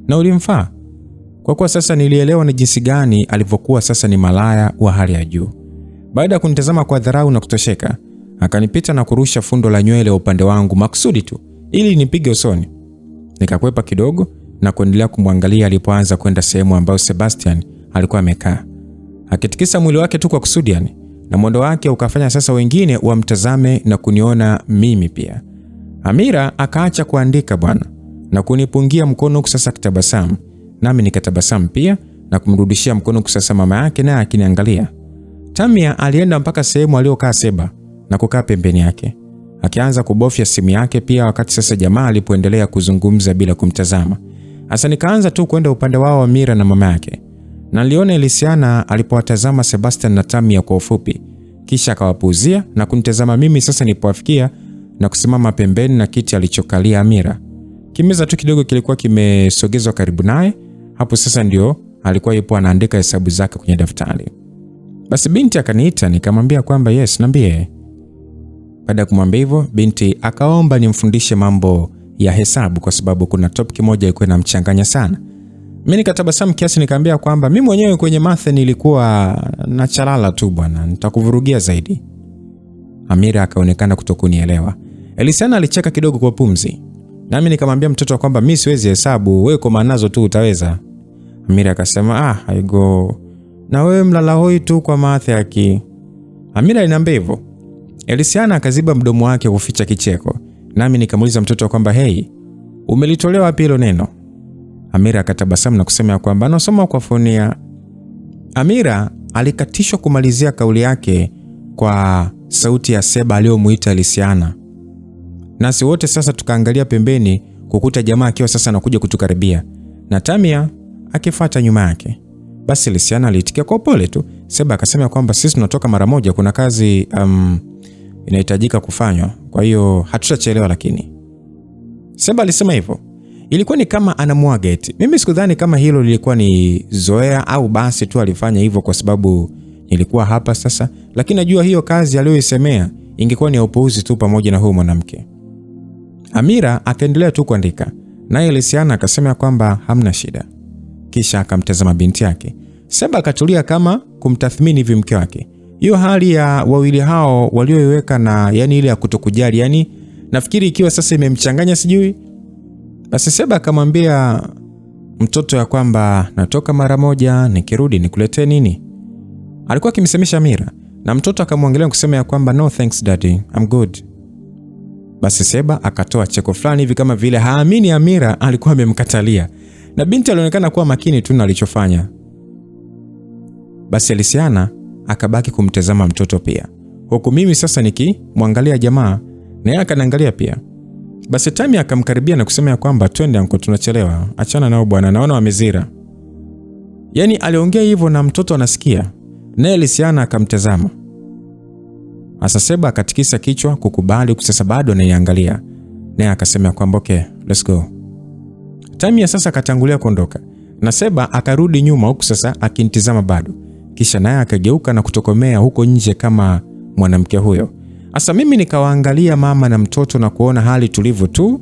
Speaker 1: Na ulimfaa. Kwa kuwa sasa nilielewa ni jinsi gani alivyokuwa sasa ni malaya wa hali ya juu. Baada ya kunitazama kwa dharau na kutosheka, akanipita na kurusha fundo la nywele upande wangu maksudi tu ili nipige usoni. Nikakwepa kidogo na kuendelea kumwangalia alipoanza kwenda sehemu ambayo Sebastian alikuwa amekaa. Akitikisa mwili wake tu kwa kusudi yani, na mwendo wake ukafanya sasa wengine wamtazame na kuniona mimi pia. Amira akaacha kuandika bwana na kunipungia mkono kusasa kitabasamu. Nami nikatabasamu pia na kumrudishia mkono kusasa mama yake naye akiniangalia. Tamia alienda mpaka sehemu aliyokaa Seba na kukaa pembeni yake, akianza kubofya simu yake pia, wakati sasa jamaa alipoendelea kuzungumza bila kumtazama. Hasa nikaanza tu kwenda upande wao Amira na mama yake. Na niliona Elisiana alipowatazama Sebastian na Tamia kwa ufupi, kisha akawapuuzia na kunitazama mimi sasa nilipowafikia na kusimama pembeni na kiti alichokalia Amira. Kimeza tu kidogo kilikuwa kimesogezwa karibu naye. Hapo sasa ndio alikuwa yupo anaandika hesabu zake kwenye daftari. Basi binti akaniita, nikamwambia kwamba yes, niambie. Baada ya kumwambia hivyo, binti akaomba nimfundishe mambo ya hesabu kwa sababu kuna topic moja ilikuwa inamchanganya sana. Mimi nikatabasamu kiasi nikamwambia kwamba mimi mwenyewe kwenye math nilikuwa na chalala tu bwana, nitakuvurugia zaidi. Amira akaonekana kutokunielewa. Elisiana alicheka kidogo kwa pumzi. Nami nikamwambia mtoto kwamba mimi siwezi hesabu, wewe kwa maanazo tu utaweza. Amira akasema aigo. Na wewe mlala hoi tu kwa math yake. Amira aliniambia hivyo. Elisiana akaziba mdomo wake kuficha kicheko. Nami nikamuuliza mtoto kwamba hey, umelitolewa wapi hilo neno? Amira akatabasamu na kusema kwamba anasoma kwa fonia. Amira alikatishwa kumalizia kauli yake kwa sauti ya Seba aliyomuita Elisiana. Nasi wote sasa tukaangalia pembeni kukuta jamaa akiwa sasa anakuja kutukaribia na Tamia akifuata nyuma yake. Basi Elisiana aliitikia kwa pole tu. Seba akasema kwamba sisi tunatoka mara moja, kuna kazi inahitajika kufanywa, kwa hiyo hatutachelewa. Lakini Seba alisema hivyo. Ilikuwa ni kama anamwaga eti. Mimi sikudhani kama hilo lilikuwa ni zoea au basi tu alifanya hivyo kwa sababu nilikuwa hapa sasa, lakini najua hiyo kazi aliyoisemea ingekuwa ni upuuzi tu pamoja na huyo mwanamke. Amira akaendelea tu kuandika, naye Lisiana akasema kwamba hamna shida. Kisha akamtazama binti yake. Seba akatulia kama kumtathmini hivi mke wake. Hiyo hali ya wawili hao walioiweka na yani ile ya kutokujali, yani nafikiri ikiwa sasa imemchanganya sijui. Basi Seba akamwambia mtoto ya kwamba natoka mara moja, nikirudi nikuletee nini. Alikuwa akimsemesha Amira na mtoto akamwangalia kusema ya kwamba no thanks daddy, I'm good. Basi Seba akatoa cheko fulani hivi kama vile haamini Amira alikuwa amemkatalia, na binti alionekana kuwa makini tu na alichofanya. Basi Lisiana akabaki kumtazama mtoto pia, huku mimi sasa nikimwangalia jamaa na yeye akaniangalia pia. Basi Tami akamkaribia na kusema ya kwamba twende anko, tunachelewa, achana nao bwana, naona wamezira. Yani aliongea hivyo na mtoto anasikia, naye Lisiana akamtazama. Asa Seba akatikisa kichwa kukubali, sasa bado anaiangalia, naye akasema kwamba okay, let's go. Tami sasa akatangulia kuondoka na Seba akarudi nyuma huku sasa akinitazama bado. Kisha naye akageuka na kutokomea huko nje kama mwanamke huyo. Asa mimi nikawaangalia mama na mtoto na kuona hali tulivu tu.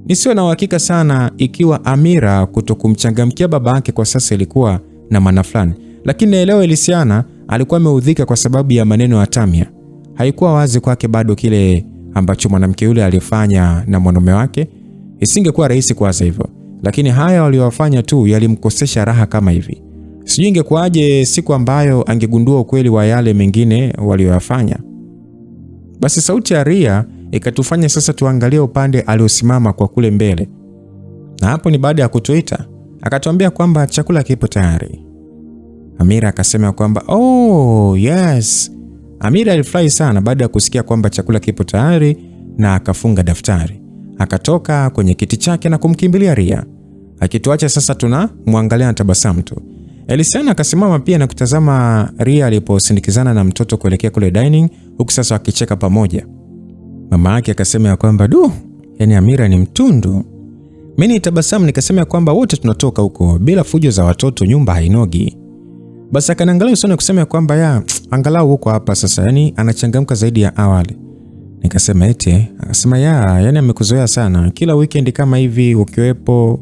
Speaker 1: Nisiwe na uhakika sana ikiwa Amira kutokumchangamkia baba yake kwa sasa ilikuwa na maana fulani, lakini naelewa Lisiana alikuwa ameudhika kwa sababu ya maneno ya Tamia. Haikuwa wazi kwake bado kile ambacho mwanamke yule alifanya na mwanaume wake. Isingekuwa rahisi kuwaza hivyo, lakini haya waliowafanya tu yalimkosesha raha kama hivi. Sijui ingekuwaje siku ambayo angegundua ukweli wa yale mengine walioyafanya. Basi sauti ya Ria ikatufanya sasa tuangalie upande aliosimama kwa kule mbele. Na hapo ni baada ya kutuita, akatuambia kwamba chakula kipo tayari. Amira akasema kwamba oh yes. Amira alifurahi sana baada ya kusikia kwamba chakula kipo tayari na akafunga daftari. Akatoka kwenye kiti chake na kumkimbilia Ria. Akituacha sasa tunamwangalia na tabasamu tu. Lisiana akasimama pia na kutazama Ria aliposindikizana na mtoto kuelekea kule dining, huku sasa wakicheka pamoja. Mama yake akasema ya kwamba yani Amira ni mtundu. Mimi nitabasamu nikasema kwamba wote tunatoka huko, bila fujo za watoto nyumba hainogi. Basi akaniangalia usoni kusema kwamba ya angalau huko hapa sasa yani anachangamka zaidi ya awali. Nikasema eti, akasema yani amekuzoea sana, kila weekend kama hivi ukiwepo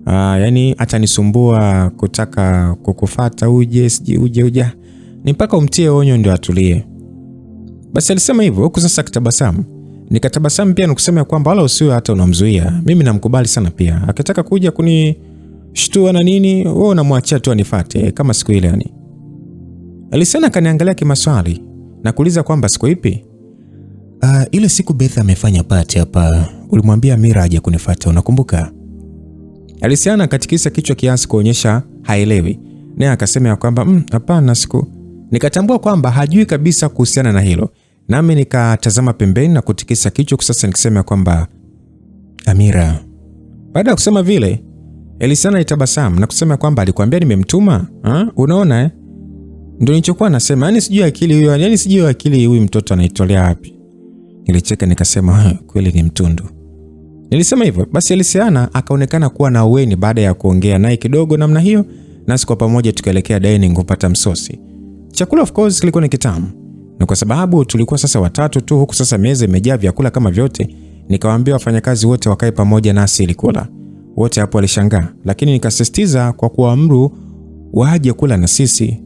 Speaker 1: yani atanisumbua kutaka kukufuata uje ni mpaka umtie onyo ndio atulie. Basi alisema hivyo huku sasa kitabasamu. Nikatabasamu pia na kusema kwamba wala usiwe hata unamzuia, mimi namkubali sana pia. Akitaka kuja kunishtua na nini, wewe unamwachia tu anifuate kama siku ile yani. Alisema kaniangalia kimaswali na kuuliza kwamba siku ipi? Ile siku Beth amefanya party hapa, ulimwambia Amira aje kunifuata, unakumbuka? Alisiana katikisa kichwa kiasi kuonyesha haelewi. Naye akasema ya kwamba hapana siku. Nikatambua kwamba hajui kabisa kuhusiana na hilo. Nami nikatazama pembeni na kutikisa kichwa sasa nikisema kwamba Amira. Baada ya kusema vile, Elisana itabasamu na kusema kwamba alikwambia nimemtuma? Unaona ndio nilichokuwa nasema. Yani sijui akili huyo, yani sijui akili huyu mtoto anaitolea wapi. Nilicheka nikasema kweli ni mtundu. Nilisema hivyo. Basi Elisiana akaonekana kuwa na uweni baada ya kuongea naye kidogo namna hiyo, nasi kwa pamoja tukaelekea dining kupata msosi. Chakula of course kilikuwa ni kitamu. Na kwa sababu tulikuwa sasa watatu tu huku sasa meza imejaa vyakula kama vyote, nikawaambia wafanyakazi wote wakae pamoja nasi ili kula. Wote hapo walishangaa, lakini nikasisitiza kwa kuamuru waje kula na sisi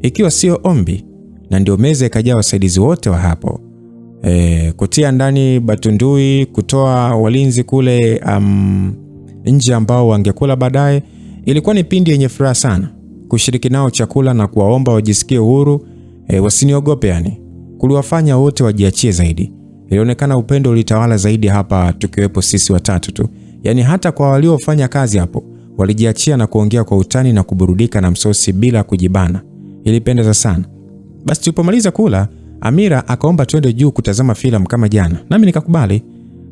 Speaker 1: ikiwa sio ombi, na ndio meza ikajaa wasaidizi wote wa hapo. Kutia ndani batundui, kutoa walinzi kule nje ambao wangekula baadaye. Ilikuwa ni pindi yenye furaha sana kushiriki nao chakula na kuwaomba wajisikie uhuru, wasiniogope yani. Kuliwafanya wote wajiachie zaidi. Ilionekana upendo ulitawala zaidi hapa tukiwepo sisi watatu tu. Yani hata kwa waliofanya kazi hapo walijiachia na kuongea kwa utani na kuburudika na msosi bila kujibana. Ilipendeza sana. Basi tulipomaliza kula, Amira akaomba twende juu kutazama filamu kama jana. Nami nikakubali.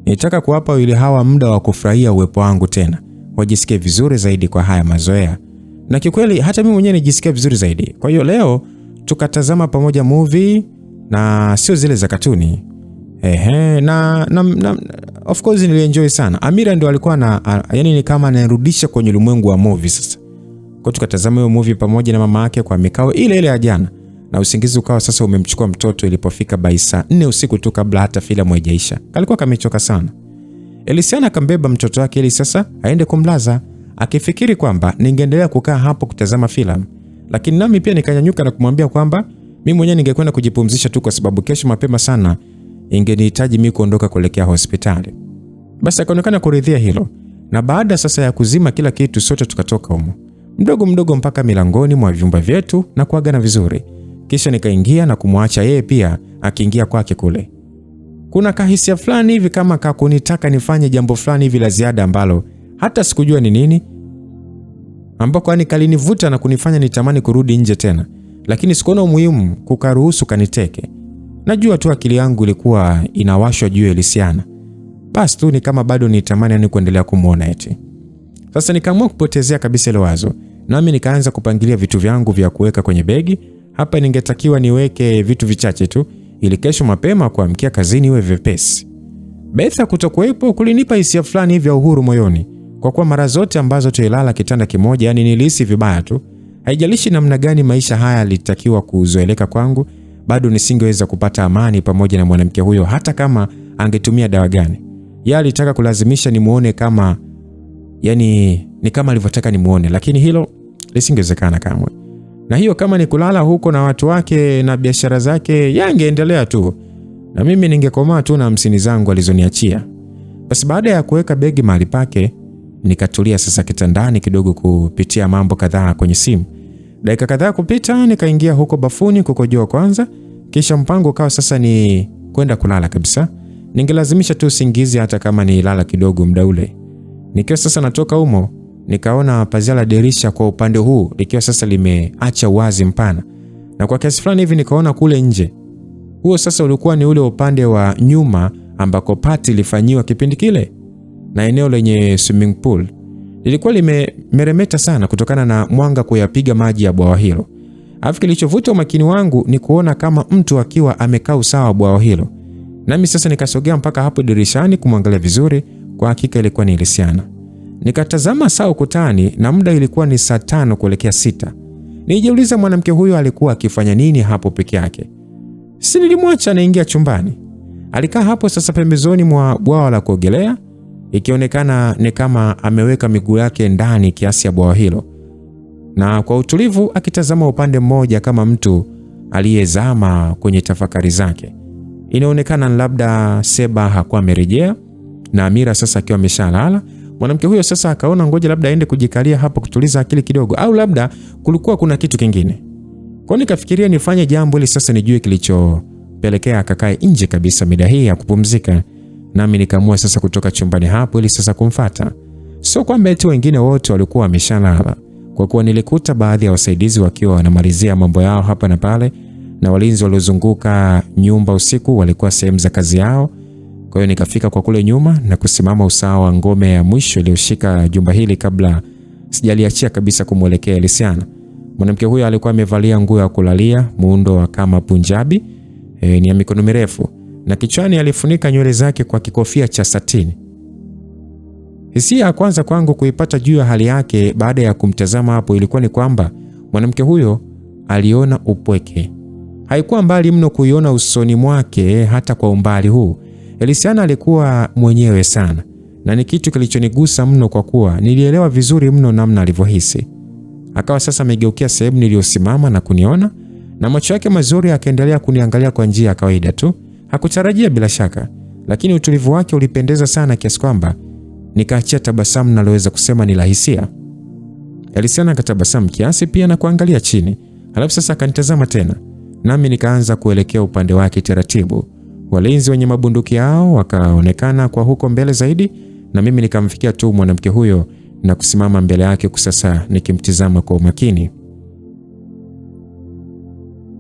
Speaker 1: Nilitaka kuwapa wale hawa muda wa kufurahia uwepo wangu tena, wajisikie vizuri zaidi kwa haya mazoea. Na kikweli hata mimi mwenyewe nijisikia vizuri zaidi. Kwa hiyo leo tukatazama pamoja movie na sio zile za katuni. Na of course nilienjoy sana. Amira ndio alikuwa yani ni kama anarudisha kwenye ulimwengu wa movie sasa. Kwa tukatazama hiyo movie pamoja na mama yake kwa mikao ile ya jana. Na usingizi ukawa sasa umemchukua mtoto ilipofika by saa 4 usiku tu kabla hata filamu haijaisha. Kalikuwa kamechoka sana. Elysiana akambeba mtoto wake ili sasa aende kumlaza, akifikiri kwamba ningeendelea kukaa hapo kutazama filamu. Lakini nami pia nikanyanyuka na kumwambia kwamba mimi mwenyewe ningekwenda kujipumzisha tu kwa sababu kesho mapema sana ingenihitaji mimi kuondoka kuelekea hospitali. Basi akaonekana kuridhia hilo. Na baada sasa ya kuzima kila kitu sote tukatoka humo. Mdogo mdogo mpaka milangoni mwa vyumba vyetu na kuagana vizuri. Kisha nikaingia na kumwacha yeye pia akiingia kwake kule. Kuna kahisia fulani hivi kama kakunitaka nifanye jambo fulani hivi la ziada ambalo hata sikujua ni nini, ambako yani kalinivuta na kunifanya nitamani kurudi nje tena, lakini sikuona umuhimu kukaruhusu kaniteke. Najua tu akili yangu ilikuwa inawashwa juu ya Elysiana. Basi tu ni kama bado nitamani yani kuendelea kumuona eti. Sasa nikaamua kupotezea kabisa ile wazo. Nami nikaanza kupangilia vitu vyangu vya kuweka kwenye begi. Hapa ningetakiwa niweke vitu vichache tu ili kesho mapema kuamkia kazini iwe vyepesi. Betha kutokuwepo kulinipa hisia fulani hivi ya uhuru moyoni, kwa kuwa mara zote ambazo tulilala kitanda kimoja yani nilihisi vibaya tu. Haijalishi namna gani maisha haya litakiwa kuzoeleka kwangu, bado nisingeweza kupata amani pamoja na mwanamke huyo hata kama angetumia dawa gani. Yeye alitaka kulazimisha nimuone kama yani ni kama alivyotaka nimuone, lakini hilo lisingewezekana kamwe. Na hiyo kama ni kulala huko na watu wake na biashara zake yangeendelea tu, na mimi ningekomaa tu na 50 zangu alizoniachia. Basi baada ya kuweka begi mahali pake, nikatulia sasa kitandani kidogo kupitia mambo kadhaa kwenye simu. Dakika kadhaa kupita, nikaingia huko bafuni kukojoa kwanza, kisha mpango ukawa sasa ni kwenda kulala kabisa. Ningelazimisha tu usingizi hata kama ni lala kidogo muda ule. Nikiwa sasa natoka humo, nikaona pazia la dirisha kwa upande huu likiwa sasa limeacha wazi mpana. Na kwa kiasi fulani hivi nikaona kule nje. Huo sasa ulikuwa ni ule upande wa nyuma ambako party ilifanywa kipindi kile. Na eneo lenye swimming pool lilikuwa limemeremeta sana kutokana na mwanga kuyapiga maji ya bwawa hilo. Alafu kilichovuta umakini wangu ni kuona kama mtu akiwa amekaa usawa bwawa hilo. Nami sasa nikasogea mpaka hapo dirishani kumwangalia vizuri. Kwa hakika ilikuwa ni Elysiana. Nikatazama saa ukutani na muda ilikuwa ni saa 5 kuelekea 6. Nijiuliza mwanamke huyo alikuwa akifanya nini hapo peke yake. Si nilimwacha anaingia chumbani. Alikaa hapo sasa pembezoni mwa bwawa la kuogelea, ikionekana ni kama ameweka miguu yake ndani kiasi ya bwawa hilo. Na kwa utulivu akitazama upande mmoja kama mtu aliyezama kwenye tafakari zake. Inaonekana labda Seba hakuwa amerejea na Amira sasa akiwa ameshalala. Mwanamke huyo sasa akaona ngoja labda aende kujikalia hapo kutuliza akili kidogo, au labda kulikuwa kuna kitu kingine. Kwa nikafikiria nifanye jambo ili sasa nijue kilichopelekea akakae nje kabisa mida hii ya kupumzika. Nami nikaamua sasa kutoka chumbani hapo ili sasa kumfuata. Sio kwamba eti wengine wote walikuwa wameshalala, kwa kuwa nilikuta baadhi ya wasaidizi wakiwa wanamalizia mambo yao hapa na pale, na walinzi waliozunguka nyumba usiku walikuwa sehemu za kazi yao. Kwa hiyo nikafika kwa kule nyuma na kusimama usawa wa ngome ya mwisho iliyoshika jumba hili kabla sijaliachia kabisa kumwelekea Elysiana. Mwanamke huyo alikuwa amevalia nguo ya kulalia muundo wa kama Punjabi, ni ya mikono mirefu, na kichwani alifunika nywele zake kwa kikofia cha satini. Hisia ya kwanza kwangu kuipata juu ya hali yake baada ya kumtazama hapo ilikuwa ni kwamba mwanamke huyo aliona upweke. Haikuwa mbali mno kuiona usoni mwake hata kwa umbali huu. Elysiana alikuwa mwenyewe sana, na ni kitu kilichonigusa mno kwa kuwa nilielewa vizuri mno namna alivyohisi. Akawa sasa amegeukia sehemu niliyosimama na kuniona, na macho yake mazuri akaendelea kuniangalia kwa njia ya kawaida tu. Hakutarajia bila shaka, lakini utulivu wake ulipendeza sana kiasi kwamba nikaachia tabasamu naloweza kusema ni la hisia. Elysiana akatabasamu kiasi pia na kuangalia chini. Halafu sasa akanitazama tena, nami nikaanza kuelekea upande wake taratibu. Walinzi wenye mabunduki yao wakaonekana kwa huko mbele zaidi, na mimi nikamfikia tu mwanamke huyo na kusimama mbele yake kusasa nikimtizama kwa umakini.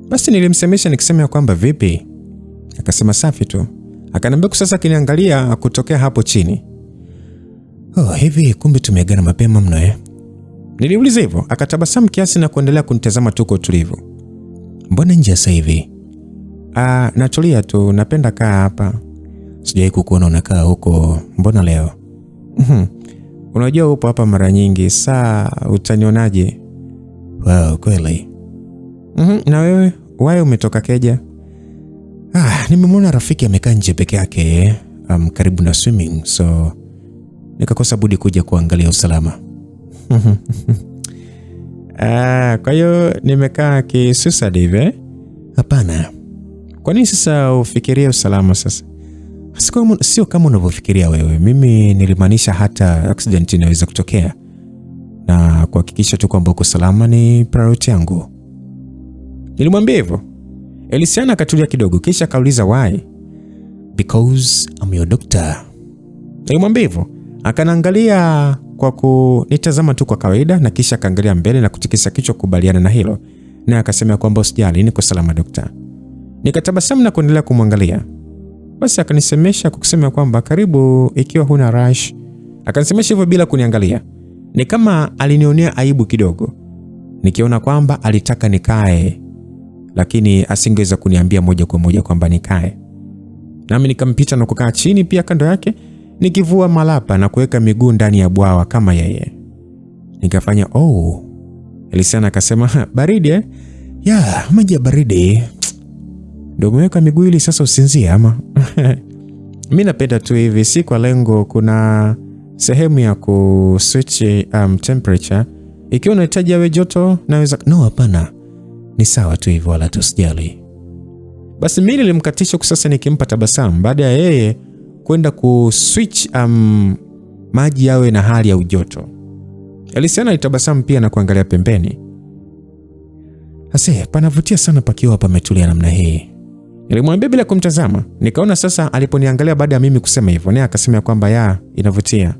Speaker 1: Basi nilimsemesha nikisema kwamba vipi? Akasema safi tu. Akaniambia kusasa kiniangalia kutokea hapo chini. Hivi kumbe tumeagana mapema mno eh? Niliuliza hivyo. Akatabasamu kiasi na kuendelea kunitazama tu kwa utulivu. Mbona nje sasa hivi? Natulia tu, napenda kaa hapa. Sijai kukuona unakaa huko, mbona leo? Unajua upo hapa mara nyingi, saa utanionaje? Wow, kweli. Na wewe, wapi umetoka Keja? Nimemwona rafiki amekaa nje peke yake, karibu na swimming, so nikakosa budi kuja kuangalia usalama. Kwa hiyo nimekaa kisusa hivi? Hapana. Kwa nini sasa ufikirie usalama sasa? Sio kama unavyofikiria wewe. Mimi nilimaanisha hata accident inaweza kutokea, na kuhakikisha tu kwamba uko salama ni priority yangu. Nilimwambia hivyo. Elysiana akatulia kidogo kisha akauliza why? Because I'm your doctor. Nilimwambia hivyo. Akaniangalia kwa kunitazama tu kwa kawaida na kisha akaangalia mbele na kutikisa kichwa kubaliana na hilo. Na akasema kwamba usijali, niko salama dokta. Nikatabasamu na kuendelea kumwangalia. Basi akanisemesha kwa kusema kwamba karibu ikiwa huna rush. Akanisemesha hivyo bila kuniangalia. Ni kama alinionea aibu kidogo. Nikiona kwamba alitaka nikae, lakini asingeweza kuniambia moja kwa moja kwamba nikae. Nami nikampita na kukaa chini pia kando yake, nikivua malapa na kuweka miguu ndani ya bwawa kama yeye. Nikafanya Elysiana akasema baridi eh? Ya, maji ya baridi. Ndio umeweka miguu ili sasa usinzie ama? Mimi napenda tu hivi, si kwa lengo. Kuna sehemu ya kuswitch temperature. Ikiwa unahitaji awe joto naweza. No, hapana. Ni sawa tu hivyo, wala tusijali. Basi mimi nilimkatisha sasa nikimpa tabasamu baada ya yeye kwenda kuswitch maji yawe na hali ya ujoto. Elysiana alitabasamu pia na kuangalia pembeni. Panavutia sana pakiwa pametulia namna hii. Nilimwambia bila kumtazama. Nikaona sasa aliponiangalia baada ya mimi kusema hivyo, naye akasema kwamba inavutia.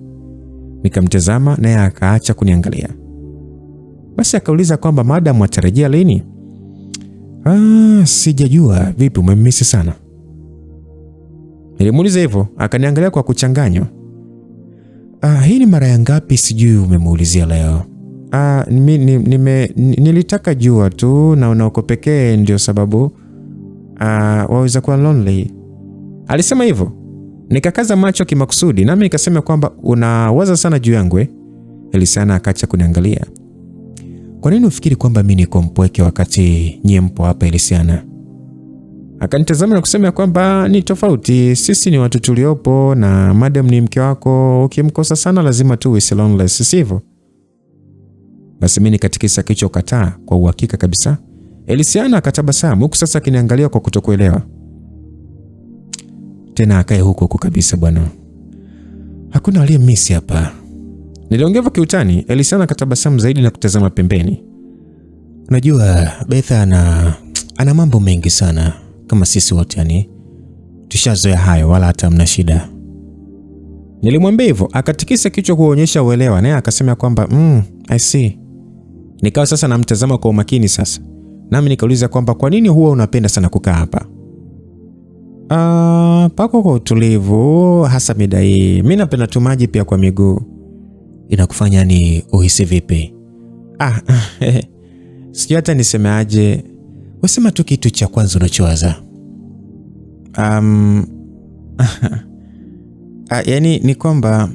Speaker 1: Nikamtazama naye akaacha kuniangalia. Basi akauliza kwamba madam atarejea lini? Sijajua. Vipi, umemmisi sana? Nilimuuliza hivyo, akaniangalia kwa kuchanganywa. Hii ni mara ya ngapi sijui umemuulizia leo? Nilitaka jua tu na uko pekee ndio sababu waweza kuwa lonely. Alisema hivyo. Nikakaza macho kimakusudi nami nikasema kwamba unawaza sana juu yangu eh? Elysiana akaacha kuniangalia. Kwa nini ufikiri kwamba mimi niko mpweke wakati nyie mpo hapa Elysiana? Akanitazama na kusema kwamba ni tofauti, sisi ni watu tuliopo na madam ni mke wako, ukimkosa sana lazima tu uwe loneless, sivyo? Basi mimi nikatikisa kichwa kataa kwa uhakika kabisa. Elysiana akatabasamu huku sasa akiniangalia kwa kutokuelewa. Tena akae huko kabisa bwana. Hakuna aliyemisi hapa. Niliongea kiutani. Elysiana akatabasamu zaidi na kutazama pembeni. Unajua Betha ana mambo mengi sana kama sisi wote, yani tushazoea hayo wala hata mna shida. Nilimwambia hivyo, akatikisa kichwa kuonyesha uelewa, naye akasema kwamba I see. Nikawa sasa namtazama kwa umakini sasa. Nami nikauliza kwamba kwa nini huwa unapenda sana kukaa hapa? Pako kwa utulivu hasa mida hii. Mimi napenda tu maji pia kwa miguu. Inakufanya ni uhisi vipi? Sijui hata nisemeaje. Wasema tu kitu cha kwanza unachowaza. Yani ni kwamba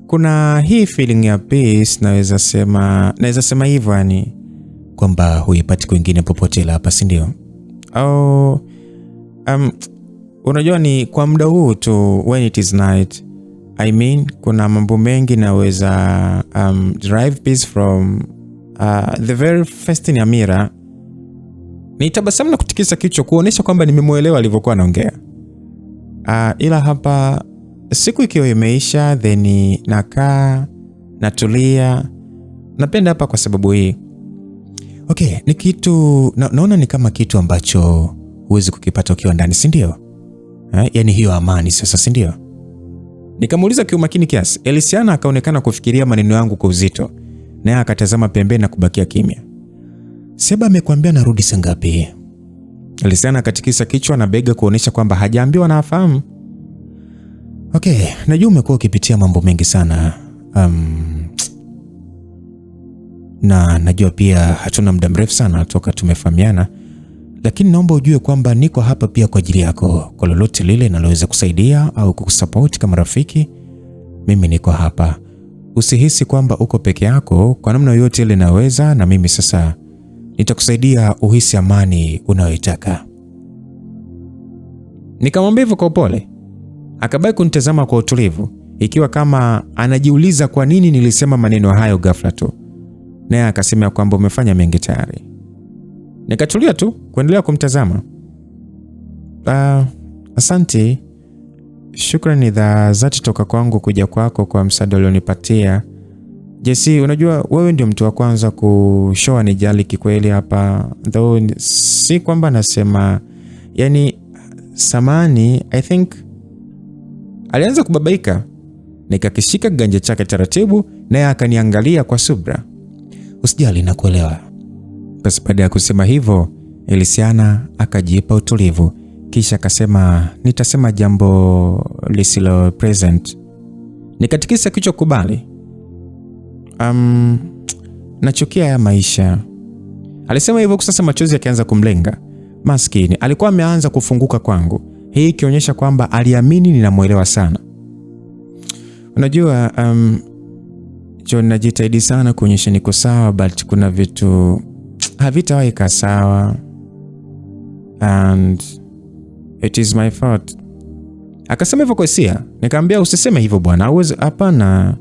Speaker 1: kuna hii feeling ya peace, naweza sema hivyo, yani kwamba huipati kwingine popote ila hapa, si ndio? Unajua ni kwa muda huu tu, when it is night. I mean, kuna mambo mengi naweza derive peace from the very first in Amira. Nitabasamu na kutikisa kichwa kuonesha kwamba nimemuelewa alivyokuwa anaongea. Ila hapa siku ikiwa imeisha, then nakaa natulia. Napenda hapa kwa sababu hii. Okay, ni kitu naona ni kama kitu ambacho huwezi kukipata ukiwa ndani, si ndio? Yaani hiyo amani sasa, si ndio? Nikamuuliza kiumakini kiasi. Elysiana akaonekana kufikiria maneno yangu kwa uzito, naye akatazama pembeni na kubakia kimya. Seba amekwambia narudi saa ngapi? Elysiana akatikisa kichwa na bega kuonesha kwamba hajaambiwa na afahamu. Okay, najua umekuwa ukipitia mambo mengi sana. Na najua pia hatuna muda mrefu sana toka tumefahamiana. Lakini naomba ujue kwamba niko hapa pia kwa ajili yako, kwa lolote lile ninaloweza kusaidia au kukusupport kama rafiki, mimi niko hapa. Usihisi kwamba uko peke yako, kwa namna yoyote ile naweza, na mimi sasa nitakusaidia uhisi amani unayoitaka. Nikamwambia hivyo kwa upole. Akabaki kunitazama kwa utulivu, ikiwa kama anajiuliza kwa nini nilisema maneno hayo ghafla tu. Naye akasema kwamba umefanya mengi tayari. Nikatulia tu kuendelea kumtazama. Asante. Shukrani za dhati toka kwangu kuja kwako kwa msaada ulionipatia. Jesse, unajua wewe ndio mtu wa kwanza kushow nijali kikweli hapa. Though si kwamba nasema yani samani, I think. Alianza kubabaika. Nikakishika ganja chake taratibu, naye akaniangalia kwa subra. Usijali, nakuelewa. Basi baada ya kusema hivyo, Elysiana akajipa utulivu, kisha akasema nitasema jambo lisilo present. Nikatikisa kichwa kubali. Nachukia ya maisha. Alisema hivyo sasa, machozi yakaanza kumlenga. Maskini, alikuwa ameanza kufunguka kwangu. Hii ikionyesha kwamba aliamini ninamuelewa sana. Unajua, John, najitahidi sana kuonyesha niko sawa, but kuna vitu havitawahi kaa sawa. And it is my fault. Akasema hivyo kwa hisia. Nikamwambia usiseme hivyo bwana. Hapana.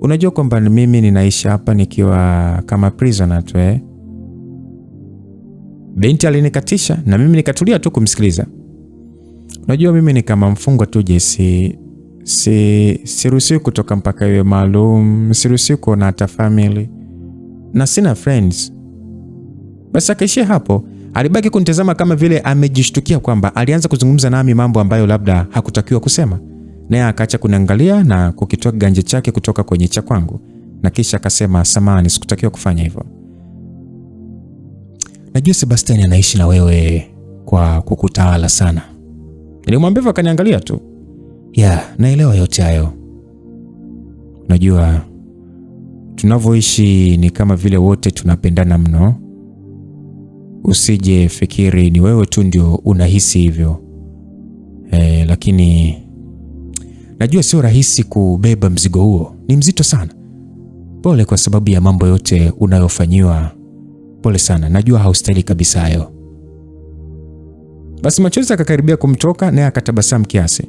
Speaker 1: Unajua kwamba mimi ninaishi hapa nikiwa kama prisoner tu eh. Binti alinikatisha na mimi nikatulia tu kumsikiliza. Unajua mimi ni kama mfungwa tu Jesse. Siruhusiwi kutoka mpaka iwe maalum, siruhusiwi kuona hata family. Na sina friends. Basi akaishia hapo. Alibaki kunitazama kama vile amejishtukia kwamba alianza kuzungumza nami mambo ambayo labda hakutakiwa kusema. Naye akaacha kuniangalia na kukitoa ganja chake kutoka kwenye cha kwangu. Na kisha akasema, samahani, sikutakiwa kufanya hivyo. Najua Sebastian anaishi na wewe kwa kukutawala sana. Nilimwambia hivyo, akaniangalia tu. Naelewa yote hayo. Najua tunavyoishi ni kama vile wote tunapendana mno. Usije fikiri ni wewe tu ndio unahisi hivyo. Lakini najua sio rahisi kubeba mzigo huo. Ni mzito sana. Pole kwa sababu ya mambo yote unayofanyiwa. Pole sana. Najua haustahili kabisa hayo. Basi machozi akakaribia kumtoka naye akatabasamu kiasi.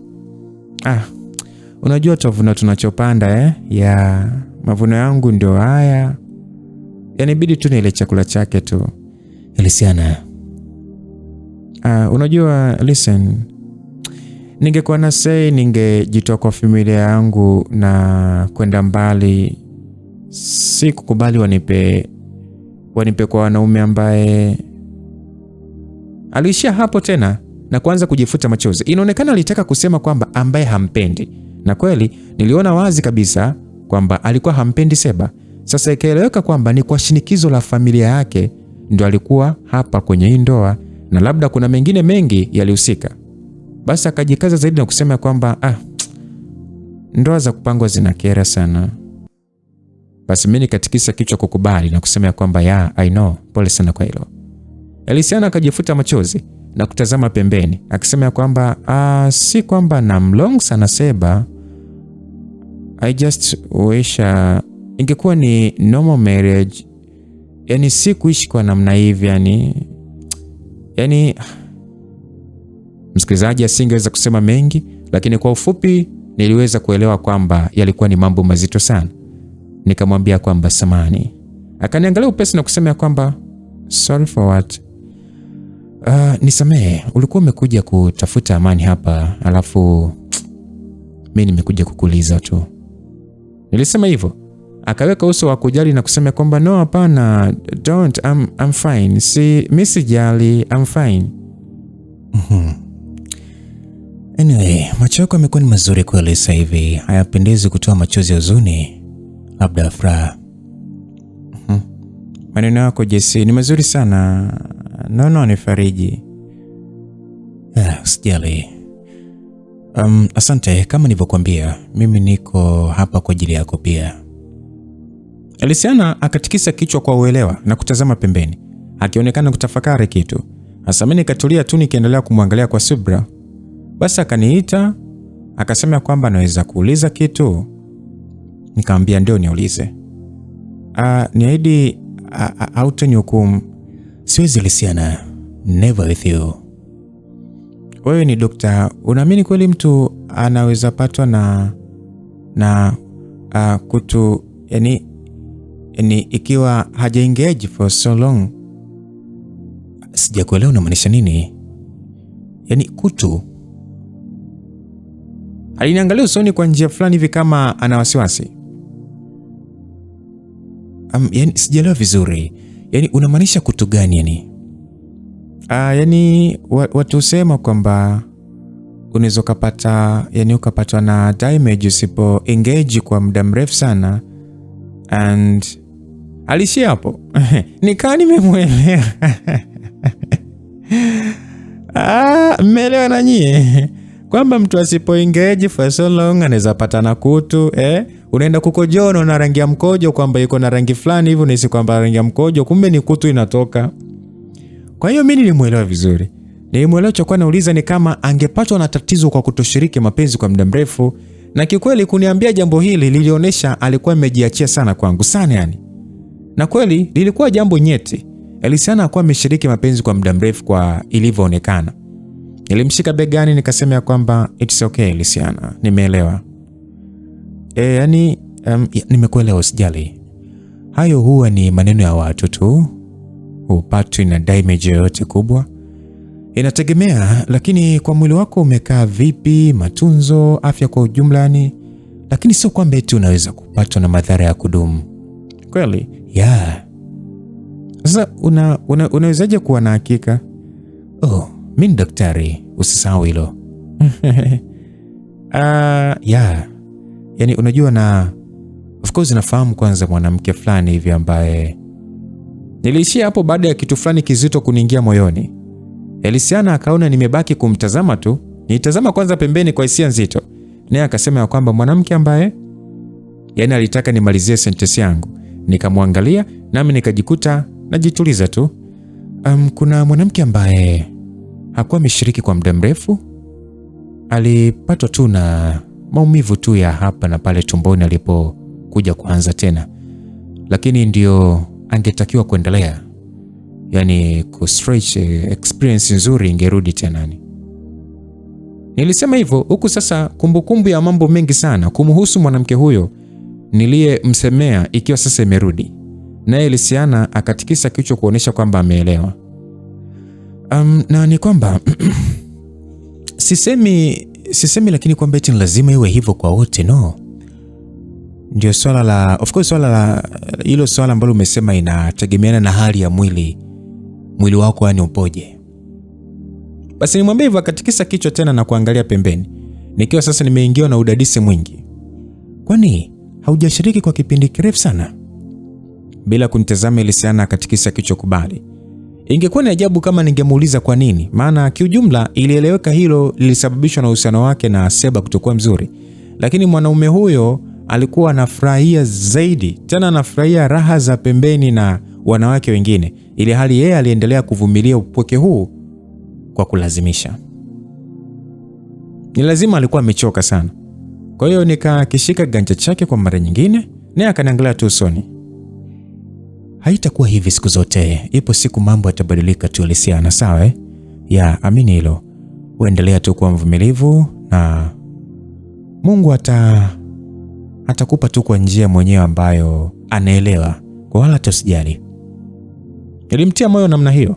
Speaker 1: Unajua tuvuna tunachopanda ya mavuno yangu ndio haya. Yanibidi tu nile chakula chake tu. Elysiana. Unajua, listen. Ningekuwa na say, ningejitoa kwa familia yangu na kwenda mbali. Si kukubali wanipe kwa wanaume ambaye. Aliishia hapo tena na kuanza kujifuta machozi. Inaonekana alitaka kusema kwamba ambaye hampendi. Na kweli niliona wazi kabisa kwamba alikuwa hampendi Seba. Sasa ikaeleweka kwamba ni kwa shinikizo la familia yake ndio alikuwa hapa kwenye hii ndoa, na labda kuna mengine mengi yalihusika. Basi akajikaza zaidi na kusema kwamba ndoa za kupangwa zinakera sana. Basi mimi nikatikisa kichwa kukubali na kusema kwamba I know, pole sana kwa hilo. Elysiana akajifuta machozi na kutazama pembeni akisema kwamba si kwamba namlong sana Seba. I just wish ingekuwa ni normal marriage. Yani si kuishi kwa namna hivi yani msikilizaji asingeweza kusema mengi, lakini kwa ufupi niliweza kuelewa kwamba yalikuwa ni mambo mazito sana. Nikamwambia kwamba samahani. Akaniangalia upesi na kusema kwamba sorry for what? Nisamehe, ulikuwa umekuja kutafuta amani hapa, alafu mimi nimekuja kukuuliza tu. Nilisema hivyo. Akaweka uso wa kujali na kusema kwamba no, hapana, don't, I'm fine. Mimi sijali, I'm fine. Anyway, macho yako yamekuwa ni mazuri kweli sasa hivi. Hayapendezi kutoa machozi ya huzuni, labda furaha. Maneno yako Jesse ni mazuri sana. No, nifariji. Sijali. Asante, kama nilivyokuambia, mimi niko hapa kwa ajili yako pia. Elysiana akatikisa kichwa kwa uelewa na kutazama pembeni, akionekana kutafakari kitu. Hasa mimi nikatulia tu nikiendelea kumwangalia kwa subra. Basi akaniita, akasema kwamba naweza kuuliza kitu. Nikamwambia ndio niulize. Niahidi hautanihukumu.
Speaker 2: Siwezi Luciana, never with you.
Speaker 1: Wewe ni dokta, unaamini kweli mtu anaweza patwa na kutu yani ikiwa haja engage for so long?
Speaker 2: Sijakuelewa unamaanisha nini? Yani kutu?
Speaker 1: Aliniangalia usoni kwa njia fulani hivi kama ana wasiwasi.
Speaker 2: Yani sijaelewa vizuri. Yani unamaanisha kutu gani yani?
Speaker 1: Yani watu husema kwamba unaweza kupata, yani ukapatwa na damage usipo engage kwa muda mrefu sana, and alishia hapo. Nikaa nimemwelewa. Mmeelewa na nyie kwamba mtu asipo engage for so long anaweza pata na kutu. Unaenda kukojoa na rangi ya mkojo kwamba iko na rangi fulani hivi, unahisi kwamba rangi ya mkojo kumbe ni kutu inatoka. Kwa hiyo mimi nilimwelewa vizuri. Nilimwelewa chokuwa nauliza ni kama angepatwa na tatizo kwa kutoshiriki mapenzi kwa muda mrefu, na kikweli kuniambia jambo hili lilionyesha alikuwa amejiachia sana kwangu sana yani. Na kweli lilikuwa jambo nyeti. Elisiana alikuwa ameshiriki mapenzi kwa muda mrefu kwa ilivyoonekana. Nilimshika begani nikasema ya kwamba it's okay Elisiana, nimeelewa. Yani
Speaker 2: nimekuelewa, usijali. Hayo huwa ni maneno ya watu tu. Upatwi na damage yoyote kubwa. Inategemea, lakini kwa mwili wako umekaa vipi, matunzo, afya kwa ujumla ni. Lakini sio kwamba eti unaweza kupatwa na madhara ya kudumu.
Speaker 1: Kweli?
Speaker 2: Yeah.
Speaker 1: Sasa unawezaje kuwa na hakika?
Speaker 2: Mimi ni daktari, usisahau hilo.
Speaker 1: Yeah. Yani unajua, na of course nafahamu kwanza mwanamke fulani hivi ambaye niliishia hapo baada ya kitu fulani kizito kuniingia moyoni. Elisiana akaona nimebaki kumtazama tu. Nitazama kwanza pembeni kwa hisia nzito. Naye akasema ya kwamba mwanamke ambaye yani alitaka nimalizie sentence yangu. Nikamwangalia nami nikajikuta najituliza tu.
Speaker 2: Kuna mwanamke ambaye hakuwa ameshiriki kwa muda mrefu. Alipatwa tu na maumivu tu ya hapa na pale tumboni alipokuja kuanza tena. Lakini ndio angetakiwa kuendelea. Yani ku-stretch experience nzuri ingerudi tena.
Speaker 1: Nilisema hivyo huku sasa kumbukumbu ya mambo mengi sana kumhusu mwanamke huyo niliyemsemea ikiwa sasa imerudi. Naye Elisiana akatikisa kichwa kuonesha kwamba ameelewa.
Speaker 2: Na ni kwamba sisemi lakini kwamba eti lazima iwe hivyo kwa wote, no. Ndio swala la, of course swala la hilo swala ambalo umesema inategemeana na hali ya mwili wako yani upoje.
Speaker 1: Basi nimwambia hivyo, akatikisa kichwa tena na kuangalia pembeni. Nikiwa sasa nimeingiwa na udadisi mwingi.
Speaker 2: Kwani haujashiriki kwa kipindi kirefu sana?
Speaker 1: Bila kunitazama Elisiana akatikisa kichwa kubali. Ingekuwa ni ajabu kama ningemuuliza kwa nini, maana kiujumla ilieleweka hilo lilisababishwa na uhusiano wake na Seba kutokuwa mzuri. Lakini mwanaume huyo alikuwa anafurahia zaidi, tena anafurahia raha za pembeni na wanawake wengine, ili hali yeye aliendelea kuvumilia upweke huu kwa kulazimisha. Ni lazima alikuwa amechoka sana. Kwa hiyo nikakishika ganja chake kwa mara nyingine, naye akaniangalia tu usoni.
Speaker 2: Haitakuwa hivi siku zote. Ipo siku mambo yatabadilika tu Elisiana, sawa? Ya, amini hilo. Uendelea tu kuwa mvumilivu na Mungu atakupa tu kwa njia mwenyewe ambayo anaelewa. Kwa wala tusijali.
Speaker 1: Nilimtia moyo namna hiyo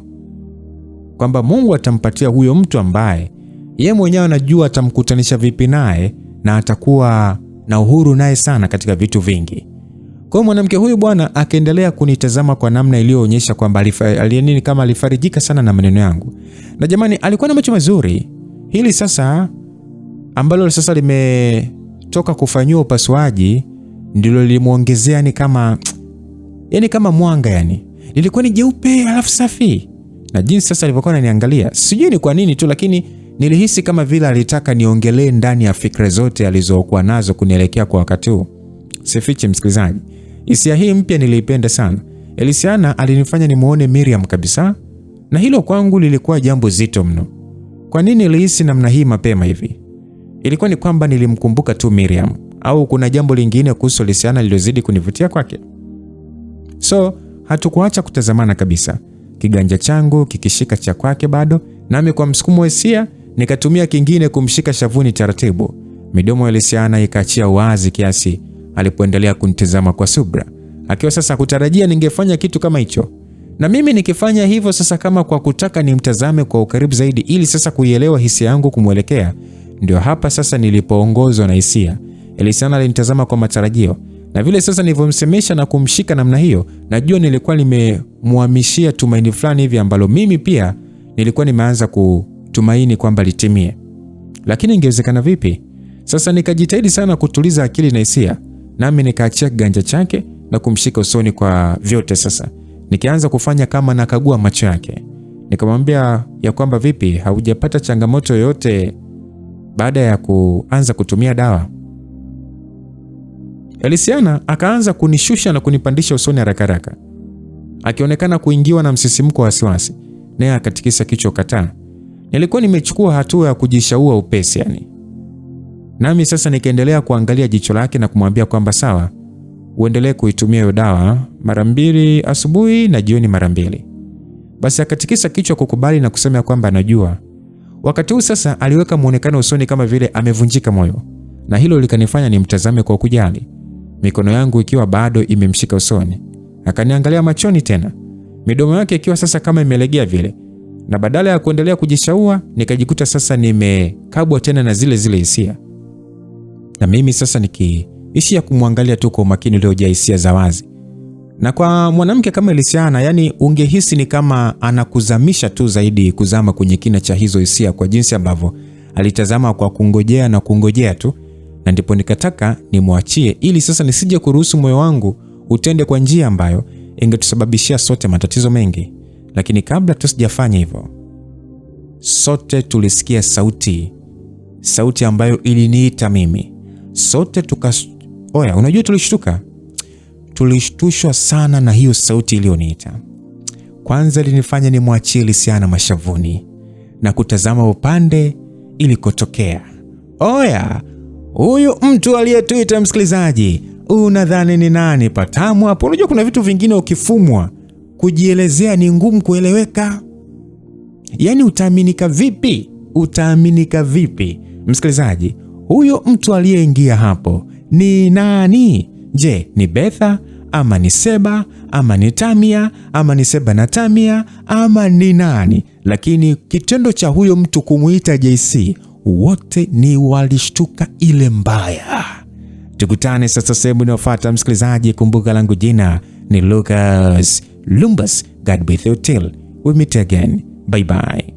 Speaker 1: kwamba Mungu atampatia huyo mtu ambaye yeye mwenyewe anajua atamkutanisha vipi naye na atakuwa na uhuru naye sana katika vitu vingi. Kwa hiyo mwanamke huyu bwana akaendelea kunitazama kwa namna iliyoonyesha kwamba alienini kama alifarijika sana na maneno yangu. Na jamani, alikuwa na macho mazuri. Hili sasa ambalo sasa limetoka kufanywa upasuaji ndilo lilimuongezea ni kama mwanga yani. Lilikuwa ni jeupe alafu safi. Na jinsi sasa alivyokuwa ananiangalia, sijui ni kwa nini tu, lakini nilihisi kama vile alitaka niongelee ndani ya fikra zote alizokuwa nazo kunielekea kwa wakati huu. Sifichi msikilizaji, hisia hii mpya niliipenda sana. Elisiana alinifanya nimuone Miriam kabisa, na hilo kwangu lilikuwa jambo zito mno. Kwa nini nilihisi namna hii mapema hivi? Ilikuwa ni kwamba nilimkumbuka tu Miriam, au kuna jambo lingine kuhusu Lisiana lililozidi kunivutia kwake? So hatukuacha kutazamana kabisa, kiganja changu kikishika cha kwake bado, nami kwa msukumo wa hisia nikatumia kingine kumshika shavuni taratibu. Midomo ya Lisiana ikaachia wazi kiasi alipoendelea kunitazama kwa subra, akiwa sasa kutarajia ningefanya kitu kama hicho, na mimi nikifanya hivyo sasa kama kwa kutaka nimtazame kwa ukaribu zaidi ili sasa kuielewa hisia yangu kumwelekea. Ndio hapa sasa nilipoongozwa na hisia. Lisiana alinitazama kwa matarajio, na vile sasa nilivyomsemesha na kumshika namna hiyo, najua nilikuwa nimemhamishia tumaini fulani hivi ambalo mimi pia nilikuwa nimeanza kutumaini kwamba litimie. Lakini ingewezekana vipi? Sasa nikajitahidi sana kutuliza akili na hisia, nami nikaachia kiganja chake na kumshika usoni kwa vyote. Sasa nikianza kufanya kama nakagua macho yake, nikamwambia ya kwamba vipi, haujapata changamoto yoyote baada ya kuanza kutumia dawa? Lisiana akaanza kunishusha na kunipandisha usoni haraka haraka, akionekana kuingiwa na msisimko wa wasiwasi, naye akatikisa kichwa kataa. Nilikuwa nimechukua hatua ya kujishaua upesi yani. Nami sasa nikaendelea kuangalia jicho lake na kumwambia kwamba sawa, uendelee kuitumia hiyo dawa mara 2 asubuhi na jioni mara 2. Basi akatikisa kichwa kukubali na kusema kwamba anajua. Wakati huu sasa aliweka muonekano usoni kama vile amevunjika moyo, na hilo likanifanya nimtazame kwa kujali, mikono yangu ikiwa bado imemshika usoni. Akaniangalia machoni tena, midomo yake ikiwa sasa kama imelegea vile, na badala ya kuendelea kujishaua nikajikuta sasa nimekabwa tena na zile hisia. Na mimi sasa nikiishia kumwangalia tu kwa umakini uliojaa hisia za wazi. Na kwa mwanamke kama Lisiana, yani ungehisi ni kama anakuzamisha tu zaidi, kuzama kwenye kina cha hizo hisia kwa jinsi ambavyo alitazama kwa kungojea na kungojea tu. Na ndipo nikataka nimwachie ili sasa nisije kuruhusu moyo wangu utende kwa njia ambayo ingetusababishia sote matatizo mengi. Lakini kabla tusijafanya hivyo, sote tulisikia sauti ambayo iliniita mimi. Sote unajua tulishtuka. Tulishtushwa sana na hiyo sauti iliyoniita. Kwanza ilinifanya nimwachie Lisiana mashavuni na kutazama upande ilikotokea. Oya, huyu mtu aliyetuita msikilizaji, unadhani ni nani patamu hapo? Unajua kuna vitu vingine ukifumwa kujielezea ni ngumu kueleweka. Yaani utaaminika vipi? Msikilizaji, huyo mtu aliyeingia hapo ni nani? Je, ni Betha ama ni Seba ama ni Tamia ama ni Seba na Tamia ama ni nani? Lakini kitendo cha huyo mtu kumuita JC, wote ni walishtuka ile mbaya. Tukutane sasa sehemu inayofuata msikilizaji. Kumbuka langu jina ni Lucas Lumbas. God be with you till we meet again. Bye bye.